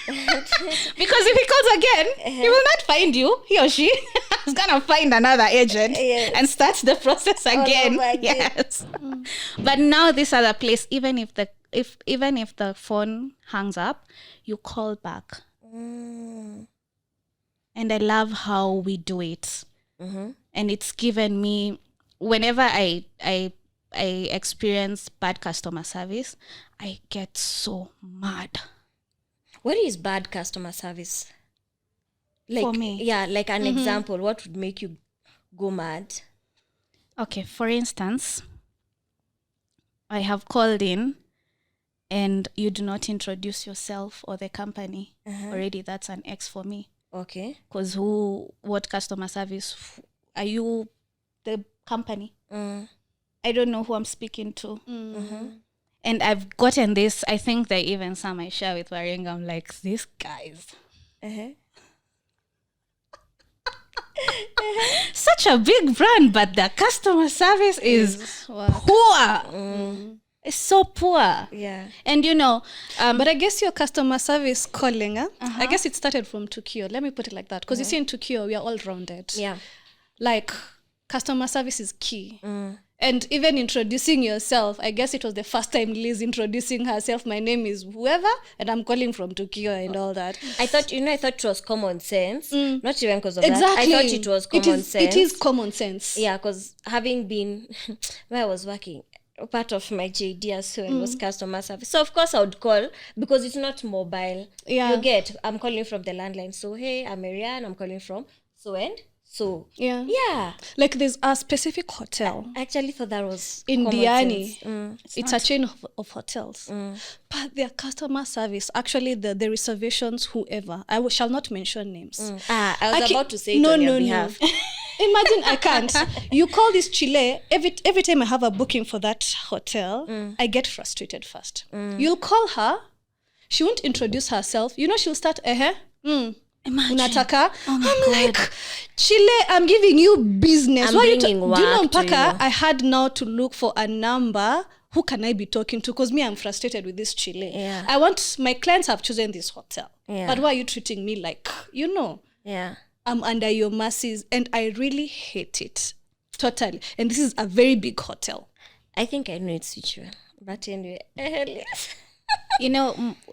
Because if he calls again, he will not find you. He or she is going to find another agent and start the process again. Yes. But now this other place, even if the phone hangs up, you call back. And I love how we do it. And it's given me, whenever I experience bad customer service, I get so mad.
What is bad customer service? Like,
for me?
Yeah, like an example. What would make you go mad?
Okay, for instance, I have called in and you do not introduce yourself or the company. Already that's an X for me. Okay. Because what customer service? Are you the company? I don't know who I'm speaking to. And I've gotten this, I think they even some I share with Warenga. I'm like, these guys. Such a big brand, but the customer service is poor. It's so poor. Yeah. And you know,
but I guess your customer service calling, I guess it started from Tukio. Let me put it like that. Because you see in Tukio, we are all rounded. Yeah. Like, customer service is key. And even introducing yourself, I guess it was the first time Liz introducing herself. My name is whoever, and I'm calling from Tokyo and all that.
I thought it was common sense. Not even because of
Exactly.
that. I thought it was common sense.
It is common sense.
Yeah, because having been where I was working, part of my JD as well was customer service. So of course I would call because it's not mobile.
Yeah.
You get, I'm calling from the landline. So hey, I'm Marianne, I'm calling from so and so. Yeah.
Like there's a specific hotel.
I actually thought that was
In
common
Diani.
sense.
It's a chain of hotels. But their customer service, actually the reservations, whoever, shall not mention names.
I was about to say it on your behalf.
Imagine I can't. You call this Chile, every time I have a booking for that hotel, I get frustrated first. You'll call her, she won't introduce herself. She'll start,
Imagine.
Unataka.
Oh my
I'm
God.
like, Chile, I'm giving you business.
I'm
Why
bringing
do you know,
work to
Mpaka,
you.
I had now to look for a number. Who can I be talking to? Because me, I'm frustrated with this Chile.
Yeah.
My clients have chosen this hotel.
Yeah.
But why are you treating me like,
Yeah.
I'm under your mercies, and I really hate it. Totally. And this is a very big hotel.
I think I know it's Sichuan. But anyway,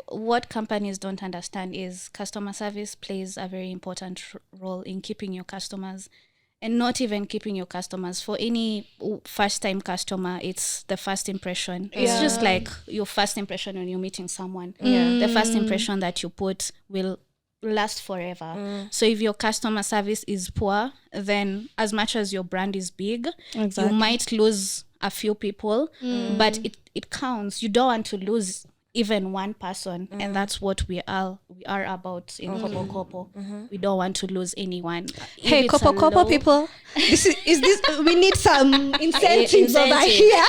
What companies don't understand is customer service plays a very important role in keeping your customers, and not even keeping your customers. For any first-time customer, it's the first impression. It's just like your first impression when you're meeting someone. The first impression that you put will last forever. So if your customer service is poor, then as much as your brand is big, you might lose a few people, but it counts. You don't want to lose even one person, and that's what we are about in Kopo Kopo. We don't want to lose anyone.
Hey, Kopo Kopo people, we need some incentives over here.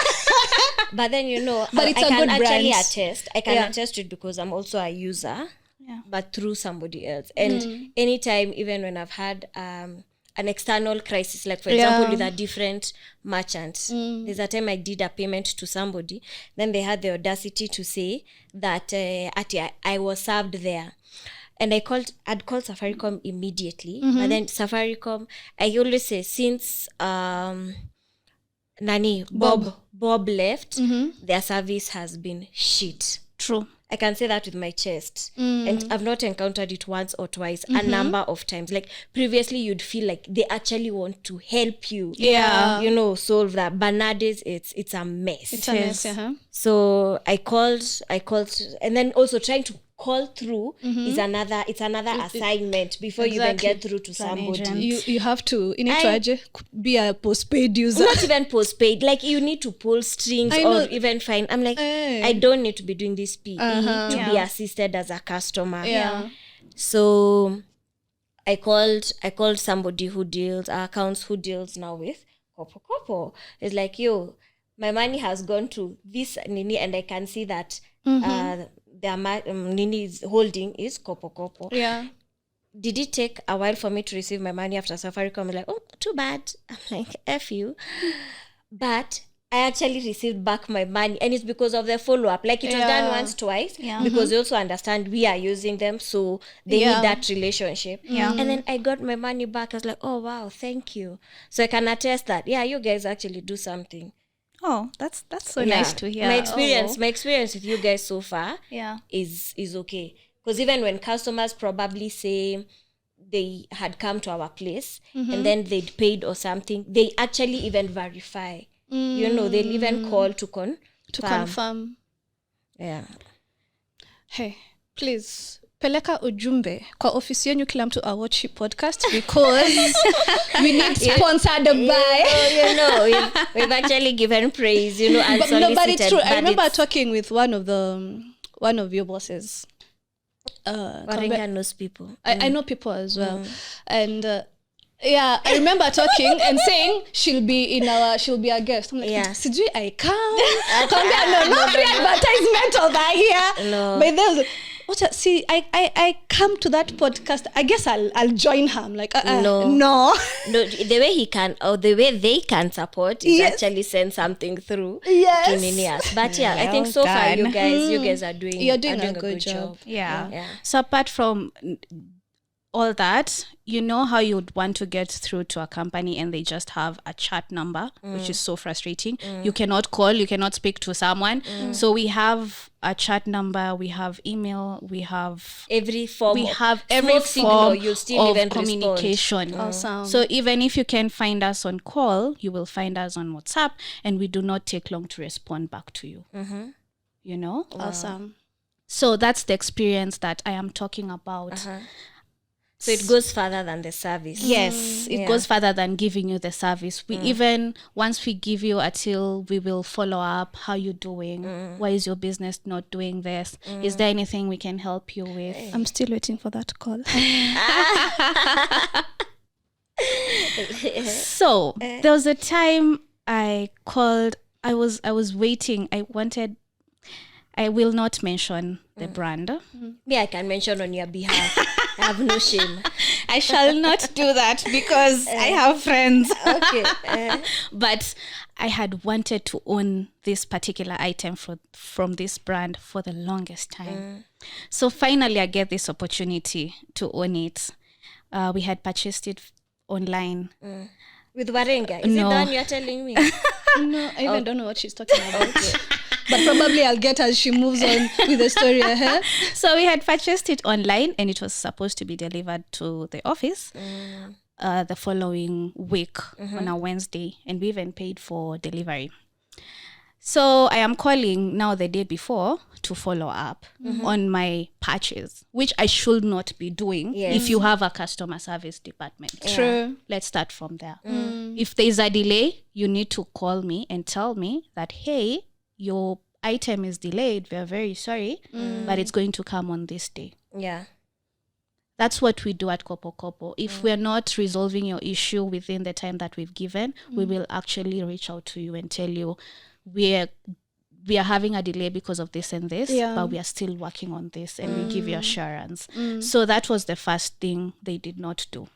But then
But it's
I
a
can
good
actually
brand.
attest. I can attest to it because I'm also a user, but through somebody else. And anytime, even when I've had an external crisis, like for example with a different merchant, there's a time I did a payment to somebody, then they had the audacity to say that I was served there. And I'd called Safaricom immediately. But then Safaricom, I always say, since Bob left, their service has been shit.
True.
I can say that with my chest. And I've not encountered it once or twice, a number of times. Like previously you'd feel like they actually want to help you. Solve that. But nowadays it's a mess.
It's a mess,
So I called, and then also trying to call through is another assignment before you even get through to somebody.
You have to be a postpaid user.
Not even postpaid, like you need to pull strings or even find. I'm like, I don't need to be doing this PE to be assisted as a customer. So I called somebody who deals accounts, who deals now with Kopo Kopo. It's like, my money has gone to this Nini, and I can see that their Nini's holding is Kopo Kopo.
Yeah.
Did it take a while for me to receive my money after Safaricom? Like, oh, too bad. I'm like, F you. But I actually received back my money, and it's because of the follow-up. Like, it was done once, twice, because they also understand we are using them, so they need that relationship. And then I got my money back. I was like, oh, wow, thank you. So I can attest that, you guys actually do something.
Oh, that's so nice to hear.
My experience with you guys so far is okay. Because even when customers probably say they had come to our place and then they'd paid or something, they actually even verify. They'll even call to confirm. Yeah.
Hey, please peleka ujumbe kwa ofisi yenu kila mtu awatch hii podcast because we need sponsored by.
We've actually given praise, unsolicited.
But it's true. I remember talking with one of your bosses.
Waringa knows people.
I know people as well. And I remember talking and saying she'll be a guest. I'm like, Sijui I come. No free advertisement over here.
No.
But there was I come to that podcast. I guess I'll join her. I'm like, no.
The way he can, or the way they can support is actually send something through to Ninias. But I think so far you guys are doing
a good job.
Yeah. So apart from all that, you know how you would want to get through to a company and they just have a chat number, which is so frustrating. You cannot call, you cannot speak to someone. So we have a chat number, we have email, we have
every form
of
even
communication.
Awesome.
So even if you can find us on call, you will find us on WhatsApp, and we do not take long to respond back to you. You know?
Awesome.
So that's the experience that I am talking about.
So it goes further than the service.
Yes, it goes further than giving you the service. We even, once we give you a till, we will follow up. How you doing? Why is your business not doing this? Is there anything we can help you with?
I'm still waiting for that call.
So there was a time I called. I was waiting. I will not mention the brand.
Me, I can mention on your behalf. I have no shame.
I shall not do that because I have friends.
Okay.
But I had wanted to own this particular item from this brand for the longest time. So finally I get this opportunity to own it. We had purchased it online.
With Warenga? Is it the one you're telling me?
No, I even don't know what she's talking about. But probably I'll get as she moves on with the story ahead.
So we had purchased it online, and it was supposed to be delivered to the office the following week on a Wednesday, and we even paid for delivery. So I am calling now the day before to follow up on my purchase, which I should not be doing if you have a customer service department.
True.
Let's start from there. If there's a delay, you need to call me and tell me that, hey, your item is delayed. We are very sorry, but it's going to come on this day.
Yeah.
That's what we do at Kopo. If we're not resolving your issue within the time that we've given, we will actually reach out to you and tell you we are having a delay because of this and this, but we are still working on this, and we give you assurance. So that was the first thing they did not do.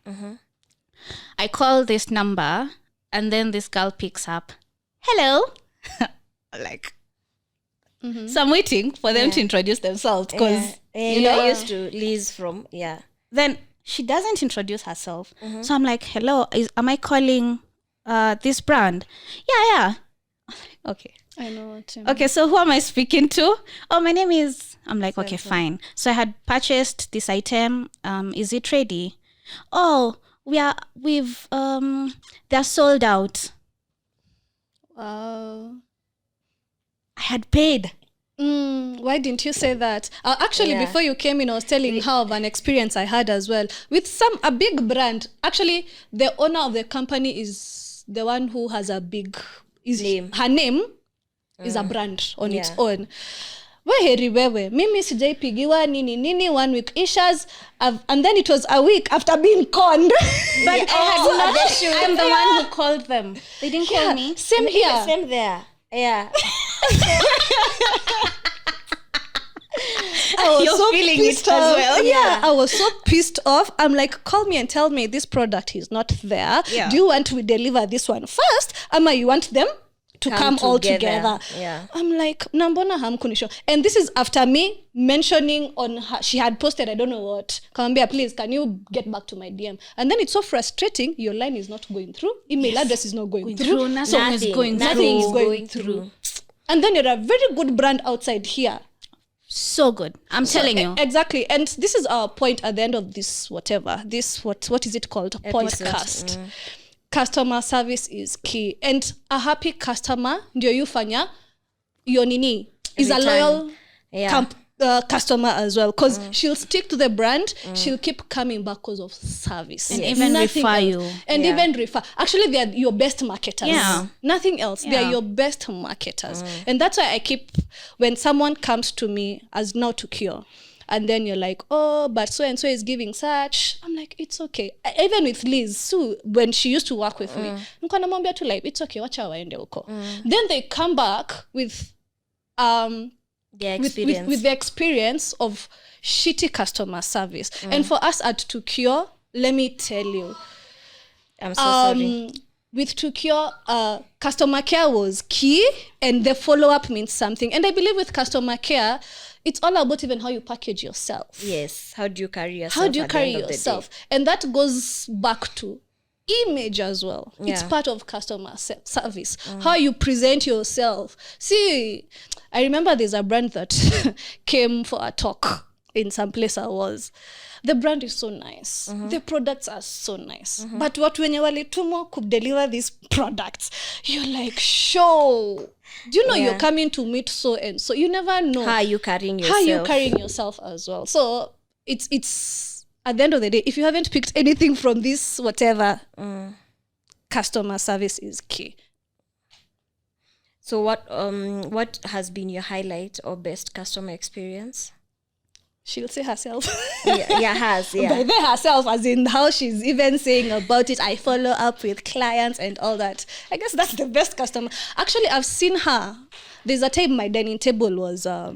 I call this number, and then this girl picks up. Hello. Like, so I'm waiting for them to introduce themselves because
you're used to Liz from
Then she doesn't introduce herself. So I'm like, hello, am I calling this brand? Yeah. Okay.
I know what you mean.
Okay, so who am I speaking to? Oh, my name is... I'm like, okay, fine. So I had purchased this item. Is it ready? Oh, they're sold out.
Wow.
I had paid.
Why didn't you say that? Actually, before you came in, I was telling how of an experience I had as well with a big brand. Actually, the owner of the company is the one who has a big
name.
Her name is a brand on its own. Wewe, mimi sijaipigiwa nini 1 week issues, and then it was a week after being conned.
But I'm the one who called them. They didn't call me.
Same here.
Same there. Yeah.
I was
You're
so
feeling
pissed
it as
off.
well.
Yeah, I was so pissed off. I'm like, call me and tell me this product is not there.
Yeah.
Do you want to deliver this one first? Ama you want them to come all together?
Yeah.
I'm like, nambona hamkunisho. And this is after me mentioning on her, she had posted, I don't know what, Kambia, please, can you get back to my DM? And then it's so frustrating. Your line is not going through. Email address is not going through.
Nothing is
going through. And then you're a very good brand outside here.
So good. I'm telling you.
Exactly. And this is our point at the end of this whatever. This what is it called? Podcast. Customer service is key. And a happy customer, ndio yufanya, your nini is a loyal customer as well, because she'll stick to the brand. She'll keep coming back because of service
and even refer you
even refer. Actually, they are your best marketers. Nothing else. They are your best marketers. And that's why I keep, when someone comes to me as now to cure, and then you're like, oh, but so and so is giving such, I'm like, it's okay. Even with Liz, Sue, when she used to work with me, it's okay, wacha waende huko. Then they come back with with the experience of shitty customer service. And for us at To Cure, let me tell you,
I'm so sorry.
With To Cure, customer care was key, and the follow-up means something. And I believe with customer care, it's all about even how you package yourself.
Yes. How do you carry yourself?
How do you carry yourself? And that goes back to image as well. It's part of customer service. How you present yourself. See, I remember there's a brand that came for a talk in some place I was. The brand is so nice. The products are so nice. But what when you Walitumo could deliver these products, you're like, show. Do you know you're coming to meet so and so? You never know.
How are you carrying yourself?
As well. So it's at the end of the day, if you haven't picked anything from this, whatever, customer service is key.
So what has been your highlight or best customer experience?
She'll say herself.
By
then herself, as in how she's even saying about it. I follow up with clients and all that. I guess that's the best customer. Actually, I've seen her. There's a time my dining table was a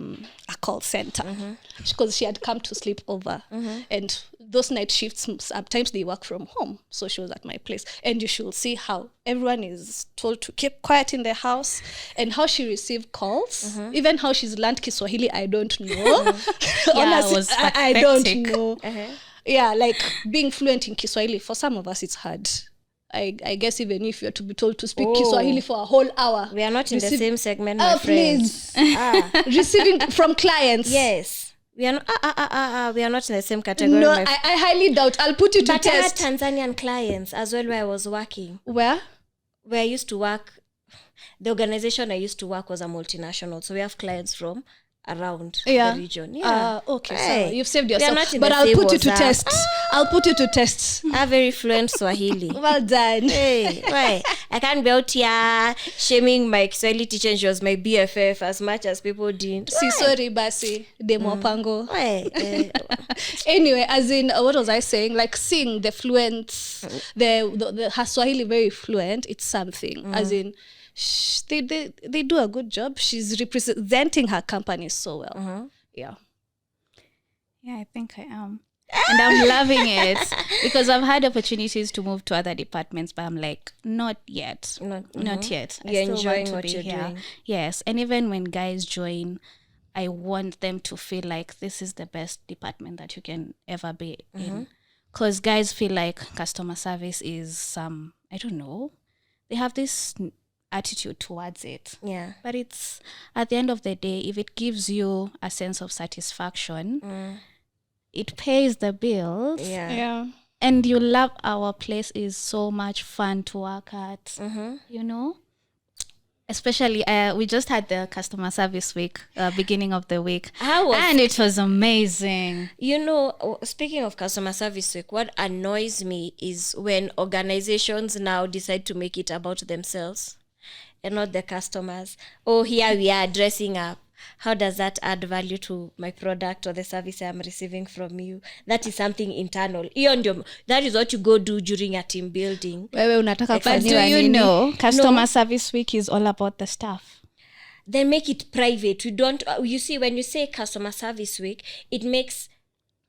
call center because she had come to sleep over. And those night shifts, sometimes they work from home. So she was at my place. And you should see how everyone is told to keep quiet in the house and how she received calls. Even how she's learned Kiswahili, I don't know. Honestly, I don't know. Yeah, like being fluent in Kiswahili, for some of us, it's hard. I guess even if you're to be told to speak Kiswahili for a whole hour.
We are not in the same segment, my friends.
Please. Receiving from clients.
Yes. We are not, we are not in the same category.
No, I highly doubt. I'll put you to test.
But I had Tanzanian clients as well where I was working.
Where
I used to work, the organization I used to work was a multinational. So we have clients from around the region.
Okay, so you've saved yourself. But I'll put you to test. I'll put you to test.
I'm very fluent Swahili.
Well done.
Hey, why? I can't be out here shaming my Kiswahili teacher, and she was my BFF as much as people didn't.
Sorry, basi. Demo pango. Anyway, as in, what was I saying? Like seeing the fluent, the her Swahili very fluent, it's something. As in, they do a good job. She's representing her company so well. Yeah,
I think I am. And I'm loving it because I've had opportunities to move to other departments, but I'm like, not yet. Not yet.
You're enjoying what you're doing.
Yes. And even when guys join, I want them to feel like this is the best department that you can ever be in. Because guys feel like customer service is I don't know. They have this attitude towards it.
Yeah.
But it's, at the end of the day, if it gives you a sense of satisfaction, it pays the bills.
Yeah.
And you love our place is so much fun to work at, you know? Especially, we just had the customer service week, beginning of the week. And it was amazing.
You know, speaking of customer service week, what annoys me is when organizations now decide to make it about themselves and not the customers. Oh, here we are dressing up. How does that add value to my product or the service I'm receiving from you? That is something internal. That is what you go do during a team building.
But do you know, customer service week is all about the staff.
Then make it private. You see, when you say customer service week, it makes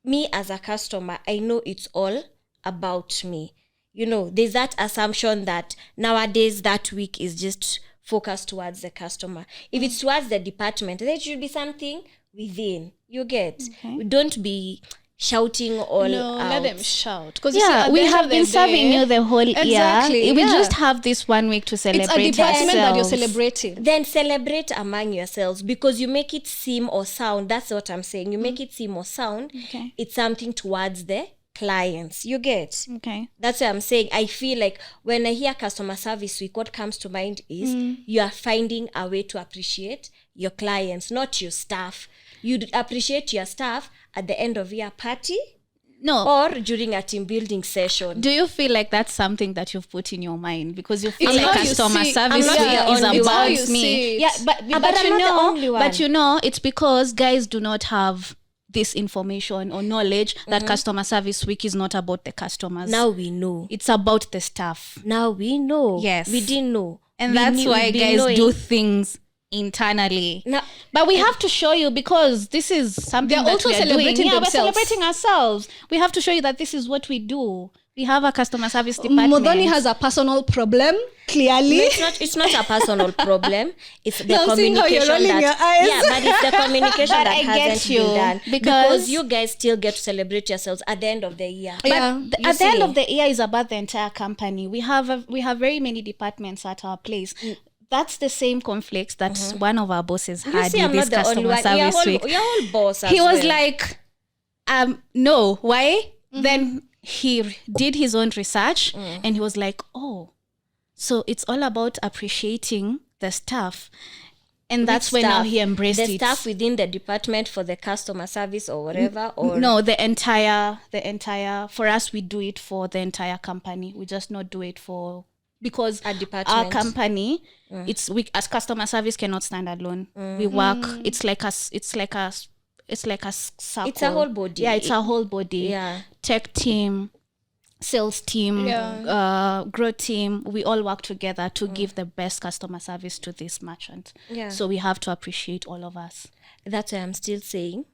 me as a customer, I know it's all about me. You know, there's that assumption that nowadays that week is just focused towards the customer. If it's towards the department, there should be something within. You get? Don't be shouting all out.
No, let them shout. Because
we have been serving you the whole year. We just have this 1 week to celebrate.
It's a department that you're celebrating.
Then celebrate among yourselves because you make it seem or sound. That's what I'm saying. You make it seem or sound. It's something towards the clients. You get?
Okay.
That's what I'm saying. I feel like when I hear customer service week, what comes to mind is you are finding a way to appreciate your clients, not your staff. You'd appreciate your staff at the end of your party or during a team building session.
Do you feel like that's something that you've put in your mind? Because you feel
It's
like
how you
customer
see.
service
I'm not
is
the
about
only one. It's how you
me.
see it.
Yeah, but
I'm not the only one.
But you know, it's because guys do not have this information or knowledge that customer service week is not about the customers.
Now we know.
It's about the staff.
Now we know.
Yes.
We didn't know.
And that's why guys do things internally. But we have to show you because this is something
They're
that
also
we are
celebrating
doing.
themselves.
We're celebrating ourselves. We have to show you that this is what we do. We have a customer service department.
Modoni has a personal problem, clearly.
No, it's not a personal problem. It's the
Now, seeing how you're
communication
rolling your eyes.
yeah, but it's the communication
But
that
I
hasn't
get you,
been done.
because
you guys still get to celebrate yourselves at the end of the year.
Yeah.
But at the end of the year is about the entire company. We have very many departments at our place. That's the same conflicts that one of our bosses had
see,
with
I'm
this
not the only
customer
one.
service week.
You're all boss as
He was
well.
like, no, why? Then he did his own research and he was like, oh, so it's all about appreciating the staff. And that's when now he embraced
the
it.
staff within the department for the customer service or whatever, or
No, the entire, for us, we do it for the entire company. We just not do it for, because
a department.
our company, we as customer service cannot stand alone. We work, it's like a circle.
It's a whole body.
Yeah, it's a whole body.
Yeah.
Tech team, sales team, growth team, we all work together to give the best customer service to this merchant.
Yeah.
So we have to appreciate all of us.
That's why I'm still saying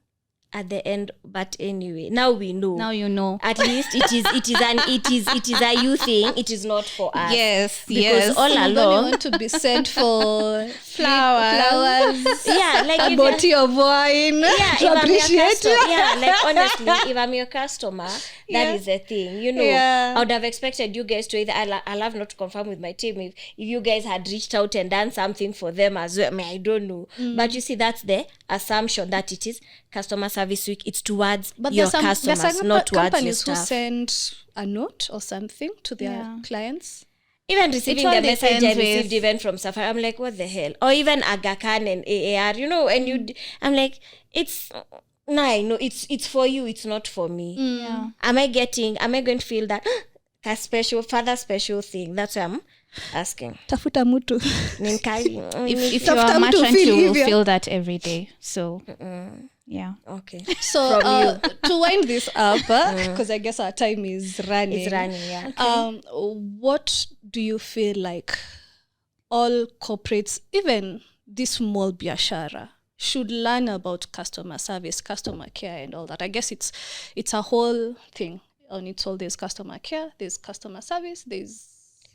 at the end, but anyway, now we know.
Now you know.
At least it is a you thing. It is not for us.
Yes,
because all
Modoni
along,
want to be sent for
flowers.
yeah, like
a
if
bottle of wine
yeah,
to
if I'm your
appreciate.
customer, yeah, like honestly, if I'm your customer, that is the thing. You know,
Yeah.
I would have expected you guys to either. I'll have not to confirm with my team if you guys had reached out and done something for them as well. I mean, I don't know, but you see, that's the assumption that it is customer service week. It's towards
But
your
there's
customers,
some
not towards your
companies who
staff.
send a note or something to their clients.
Even receiving
all
the message I
depends
received
with-
even from Safari, I'm like, what the hell? Or even Aga Khan and AAR, you know, and I'm like, it's, no, I know, it's for you, it's not for me.
Yeah.
Am I going to feel that a further special thing? That's what I'm asking.
Tafuta mutu.
If
Tough
you're a
time to
merchant,
feel
you will
heavier.
feel that every day. So, yeah.
Okay.
So to wind this up, because I guess our time is running.
It's running, yeah.
What do you feel like all corporates, even this small biashara, should learn about customer service, customer care, and all that? I guess it's a whole thing on its all. There's customer care, there's customer service, there's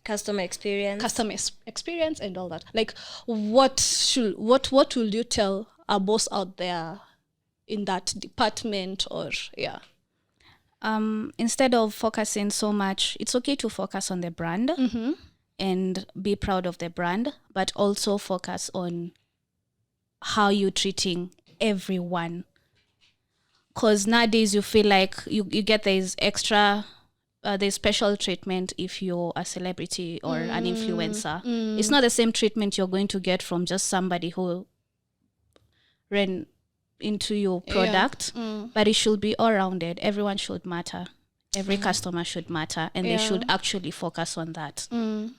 Customer experience and all that. Like, what will you tell a boss out there in that department? Or
Instead of focusing so much, it's okay to focus on the brand and be proud of the brand, but also focus on how you're treating everyone. Because nowadays you feel like you get this extra, there's special treatment if you're a celebrity or an influencer. It's not the same treatment you're going to get from just somebody who ran into your product, but it should be all rounded. Everyone should matter. Every customer should matter, and they should actually focus on that,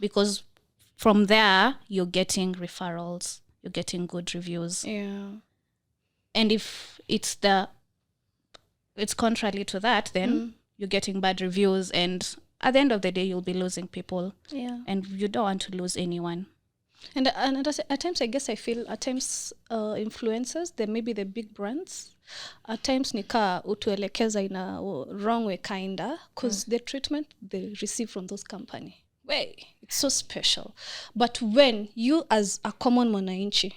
because from there you're getting referrals, you're getting good reviews. And if it's contrary to that, then you're getting bad reviews, and at the end of the day you'll be losing people, and you don't want to lose anyone.
And at times, I guess I feel influencers, they may be the big brands. At times, nika utuelekeza in a wrong way, kinda, because the treatment they receive from those companies, it's so special. But when you, as a common mwananchi,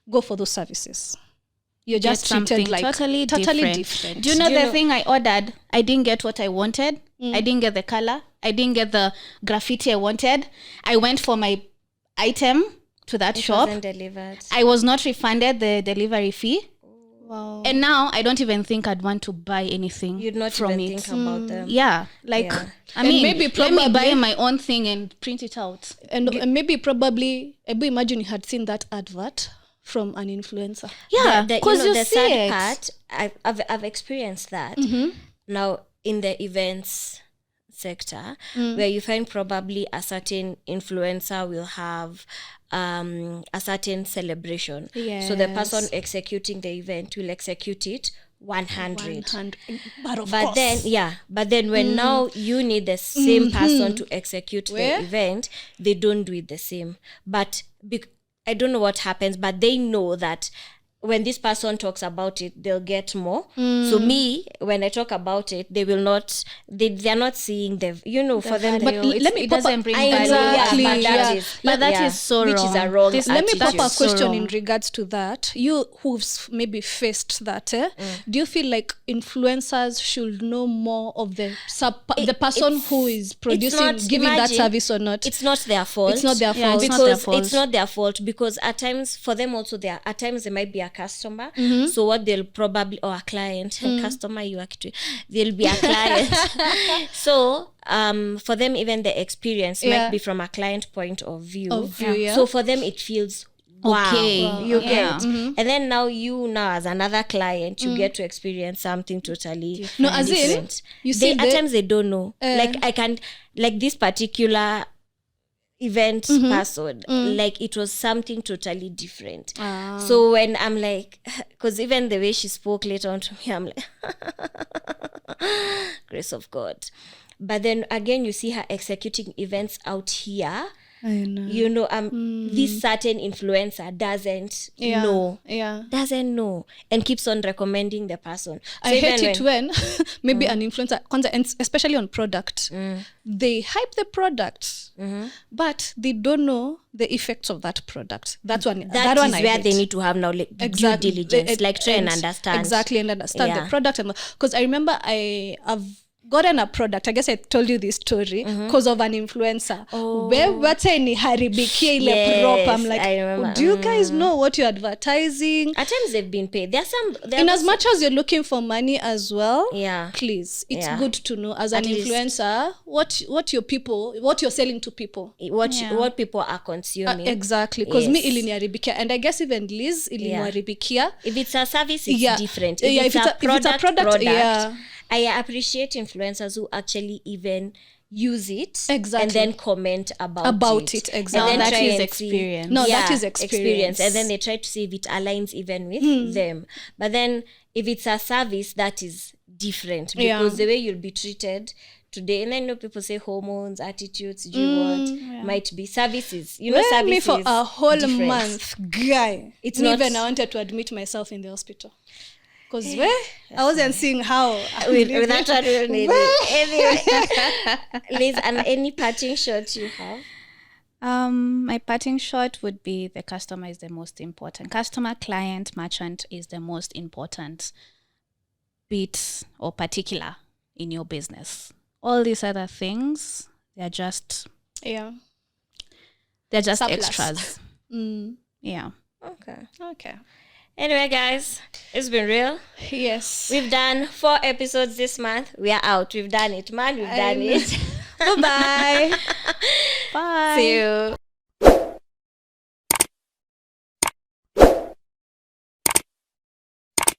go for those services, you're just treated like
totally different. Do you know the thing I ordered? I didn't get what I wanted. I didn't get the color. I didn't get the graffiti I wanted. I went for my item to that shop.
Wasn't delivered.
I was not refunded the delivery fee.
Wow.
And now I don't even think I'd want to buy anything.
You'd not
from
even
it.
think about them.
Yeah, like I mean,
maybe
let me buy
probably-
my own thing and print it out.
And maybe probably, imagine you had seen that advert from an influencer.
Yeah,
because
you
the
see
sad
it.
part, I've experienced that now in the events sector, where you find probably a certain influencer will have a certain celebration. So the person executing the event will execute it 100. But then when now you need the same person to execute the event, they don't do it the same. But I don't know what happens, but they know that when this person talks about it, they'll get more. So me, when I talk about it, they will not, they're not seeing the, for them.
But let me
it
pop
doesn't
up,
bring
exactly,
value. But that is so
which
wrong.
is a wrong
Let
Let me pop
attitude.
a question
wrong.
in regards to that. You who've maybe faced that, do you feel like influencers should know more of the person who is producing, giving that service or not?
It's not their fault.
It's not their
Yeah,
fault.
it's not their
Because
fault.
it's not their fault, because at times for them also at times they might be a customer. So what they'll probably, or a client, customer, they'll be a client. So for them, even the experience might be from a client point of view. So for them it feels wow, you get. And then now as another client, you get to experience something totally different.
No, as in, you see,
at times they don't know. Like this particular event person, like it was something totally different. So when I'm like, because even the way she spoke later on to me, I'm like, grace of God. But then again, you see her executing events out here.
I know.
This certain influencer doesn't know and keeps on recommending the person. So
I hate it when maybe an influencer, and especially on product, they hype the product, but they don't know the effects of that product. That one is
where they need to have now due diligence, like try and understand.
Exactly, and understand the product. Because I remember I've gotten a product, I guess I told you this story, because of an influencer. I'm like, do you guys know what you're advertising?
At times they've been paid.
In as much as you're looking for money as well, please, it's
Yeah.
good to know as an influencer what you're selling to people.
What people are consuming.
Exactly, because me iliniaribikia, and I guess even Liz iliniaribikia.
If it's a service, it's different.
If it's a product,
I appreciate influencers who actually even use it and
Exactly.
then comment about it.
Exactly.
And then
that
try
is
and
experience.
see-
No,
Yeah,
that is experience.
And then they try to see if it aligns even with them. But then if it's a service, that is different, because the way you'll be treated today, and I know people say hormones, attitudes, might be services. Services
me for a whole
different.
month, guy.
It's
me
not-
even I wanted to admit myself in the hospital. Because I wasn't seeing how.
With that one, we need it. Anyway, Liz, and any parting shot you have?
My parting shot would be the customer is the most important. Customer, client, merchant is the most important bit or particular in your business. All these other things, they're just
Surplus.
extras. Yeah.
Okay.
Anyway, guys, it's been real.
Yes.
We've done 4 episodes this month. We are out. We've done it, man. We've done it.
Bye-bye.
Bye.
See you.